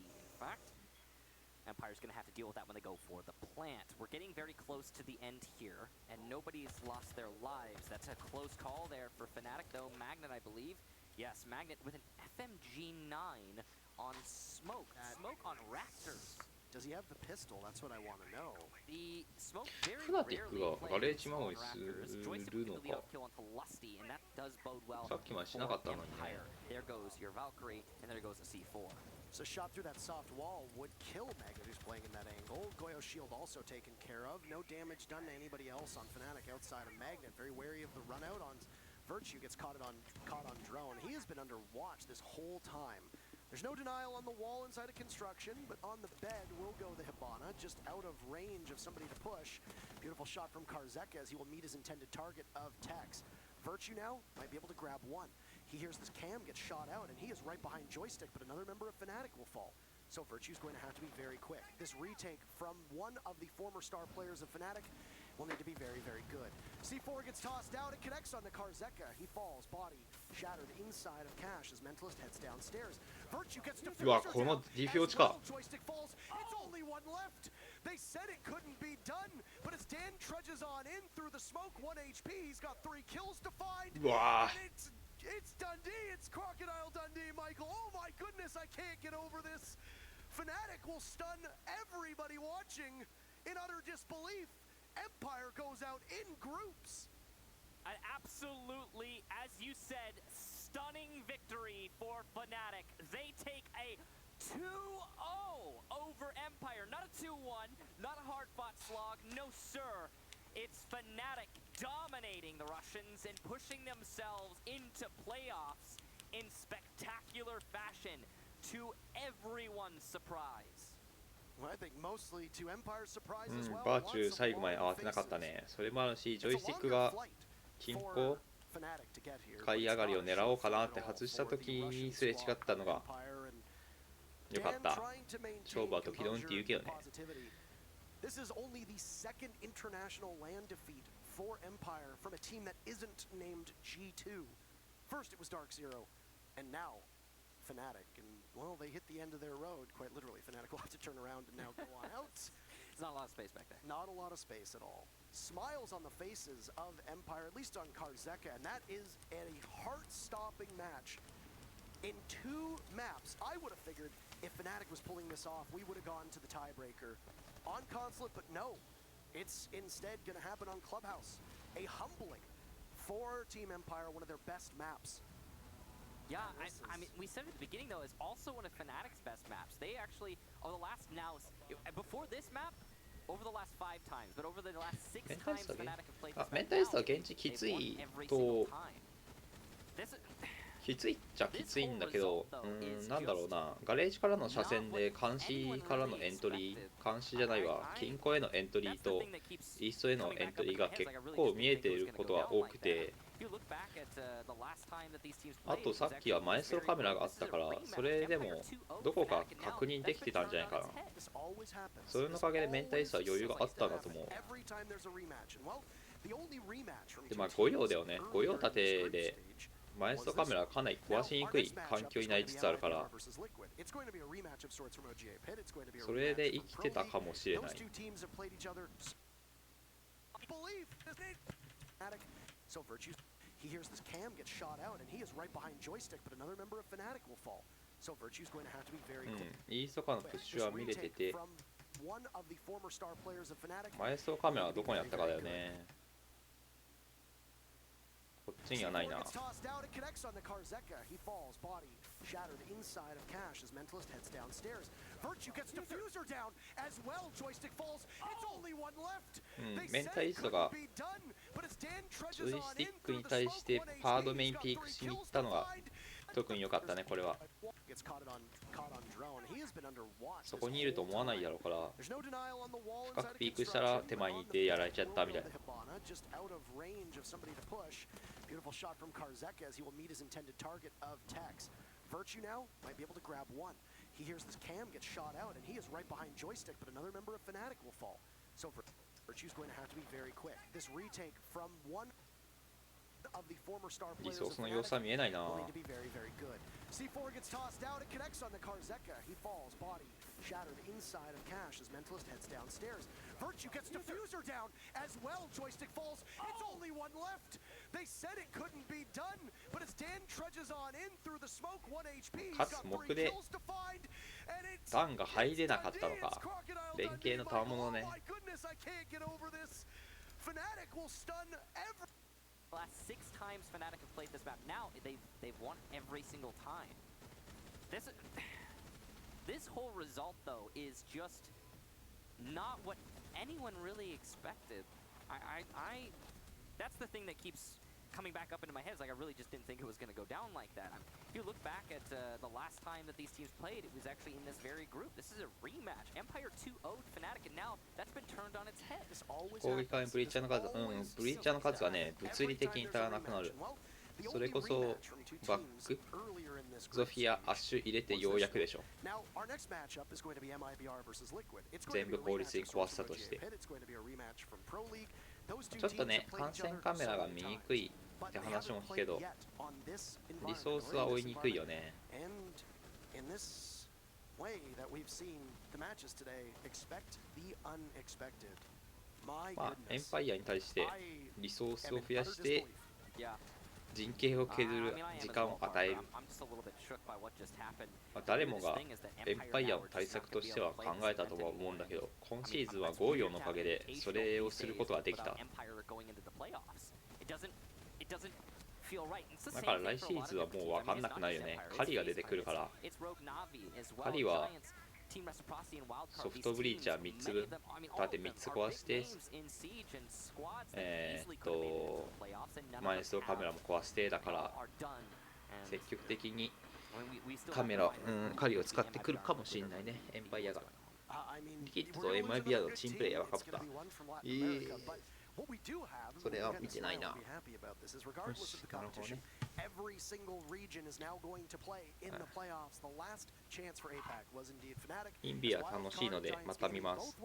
Empire's going to have to deal with that when they go for the plant. We're getting very close to the end here, and nobody's lost their lives. That's a close call there for Fnatic, though. Magnet, I believe. Yes, Magnet with an FMG9 on Smoke. Smoke on Raptors. Does he have the pistol? That's what I want to know. The Smoke very rarely plays on Raptors. Joystick with the lead kill onto Lusty, and that does bode well for Empire. There goes your Valkyrie, and there goes a C4. So shot through that soft wall would kill Magnet, who's playing in that angle. Goyo's shield also taken care of. No damage done to anybody else on Fnatic outside of Magnet. Very wary of the run out on Virtue, gets caught on drone. He has been under watch this whole time. There's no denial on the wall inside of construction, but on the bed will go the Hibana, just out of range of somebody to push. Beautiful shot from Karzeka as he will meet his intended target of Tex. Virtue now might be able to grab one. He hears this cam get shot out, and he is right behind Joystick, but another member of Fnatic will fall. So Virtue's going to have to be very quick. This retake from one of the former star players of Fnatic will need to be very, very good. C4 gets tossed out, it connects on the Karzeka. He falls, body shattered inside of Cash as Mentalist heads downstairs. Virtue gets to finish her down as well. Joystick falls. It's only one left. They said it couldn't be done, but as Dan trudges on in through the smoke, 1 HP, he's got 3 kills to find. Wow. And it's Dundee, it's Crocodile Dundee, Michael. Oh my goodness, I can't get over this. Fnatic will stun everybody watching in utter disbelief. Empire goes out in groups. An absolutely, as you said, stunning victory for Fnatic. They take a 2-0 over Empire. Not a 2-1, not a hard-fought slog, no sir. It's Fnatic dominating the Russians and pushing themselves into playoffs in spectacular fashion, to everyone's surprise. Well, I think mostly to Empire's surprise as well. バーチュー最後まで慌てなかったね。それもあるし、ジョイスティックが均衡買い上がりを狙おうかなって外した時にすれ違ったのが良かった。勝負は時々って言うけどね。This is only the second international land defeat for Empire from a team that isn't named G2. First it was Dark Zero, and now Fnatic, and well, they hit the end of their road, quite literally. Fnatic will have to turn around and now go on out. There's not a lot of space back there. Not a lot of space at all. Smiles on the faces of Empire, at least on Karzeka, and that is a heart-stopping match. In 2 maps, I would have figured if Fnatic was pulling this off, we would have gone to the tiebreaker on Consulate, but no. It's instead going to happen on Clubhouse. A humbling for Team Empire, one of their best maps. Yeah, I mean, we said at the beginning, though, it's also one of Fnatic's best maps. They actually, over the last before this map, over the last 5 times, but over the last 6 times Fnatic have played this map, メンタリストは現地きついときついっちゃきついんだけど、なんだろうな、ガレージからの車線で監視からのエントリー、監視じゃないわ、金庫へのエントリーとイーストへのエントリーが結構見えていることは多くて、あとさっきはマエストロカメラがあったから、それでもどこか確認できてたんじゃないかな。それのおかげでメンタリストは余裕があったんだと思う。で、まあ5両だよね、5両立てでマエストカメラはかなり壊しにくい環境になりつつあるから、それで生きてたかもしれない。He hears this cam get shot out, and he is right behind joystick, but another member of Fnatic will fall. So Virtue's going to have to be very quick. イーストからのプッシュは見れてて、 One of the former star players of Fnatic. マエストカメラはどこにあったかだよね。こっちにはないな。Shattered inside of Cash as Mentalist heads downstairs. Virtue gets diffuser down as well. Joystick falls. It's only one left. メンタリストがジョイスティックに対してハードメインピークしに行ったのが特に良かったね、これは。そこにいると思わないだろうから、深くピークしたら手前にいてやられちゃったみたいな。Beautiful shot from Karzeka as he will meet his intended target of Tex. Virtue now might be able to grab one. He hears this cam get shot out, and he is right behind joystick, but another member of Fnatic will fall. So Virtue's going to have to be very quick. This retake from one of the former star players of Fnatic will need to be very, very good. C4 gets tossed out. It connects on the Karzeka. He falls, body shattered inside of Cash as Mentalist heads downstairs. Virtue gets diffuser down as well. Joystick falls. It's only one left. They said it couldn't be done, but as Dan trudges on in through the smoke, 1 HP. He's got 3 kills to find, and it's 弾が入れなかったのか。連携の賜物ね。 Oh my goodness, I can't get over this. Fnatic will stun every. The last 6 times Fnatic have played this map, now they've won every single time. This whole result, though, is just not what anyone really expected. That's the thing that keeps coming back up into my head. Is like I really just didn't think it was going to go down like that. If you look back at the last time that these teams played, it was actually in this very group. This is a rematch. Empire 2-0'd Fnatic, and now that's been turned on its head. 攻撃側にブリーチャーの数、ブリーチャーの数がね、物理的に足らなくなる。それこそバック、ゾフィア、アッシュ入れてようやくでしょ。全部効率に壊したとして。ちょっとね、観戦カメラが見にくいって話も聞くけど、リソースは追いにくいよね。まあ、エンパイアに対してリソースを増やして陣形を削る時間を与える。まあ、誰もがエンパイアの対策としては考えたとは思うんだけど、今シーズンはゴーヨのおかげでそれをすることができた。だから来シーズンはもう分かんなくなるよね。カリが出てくるから。カリはソフトブリーチャー3つ立て3つ壊して、マエストロカメラも壊してだから積極的にカメラ、カリを使ってくるかもしれないね、エンパイアが。リキッドと Emipire のチームプレイヤー分かった。それは見てないな。よし、なるほどね。インビア楽しいのでまた見ます。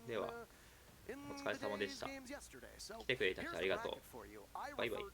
では、お疲れ様でした。来てくれた人ありがとう。バイバイ。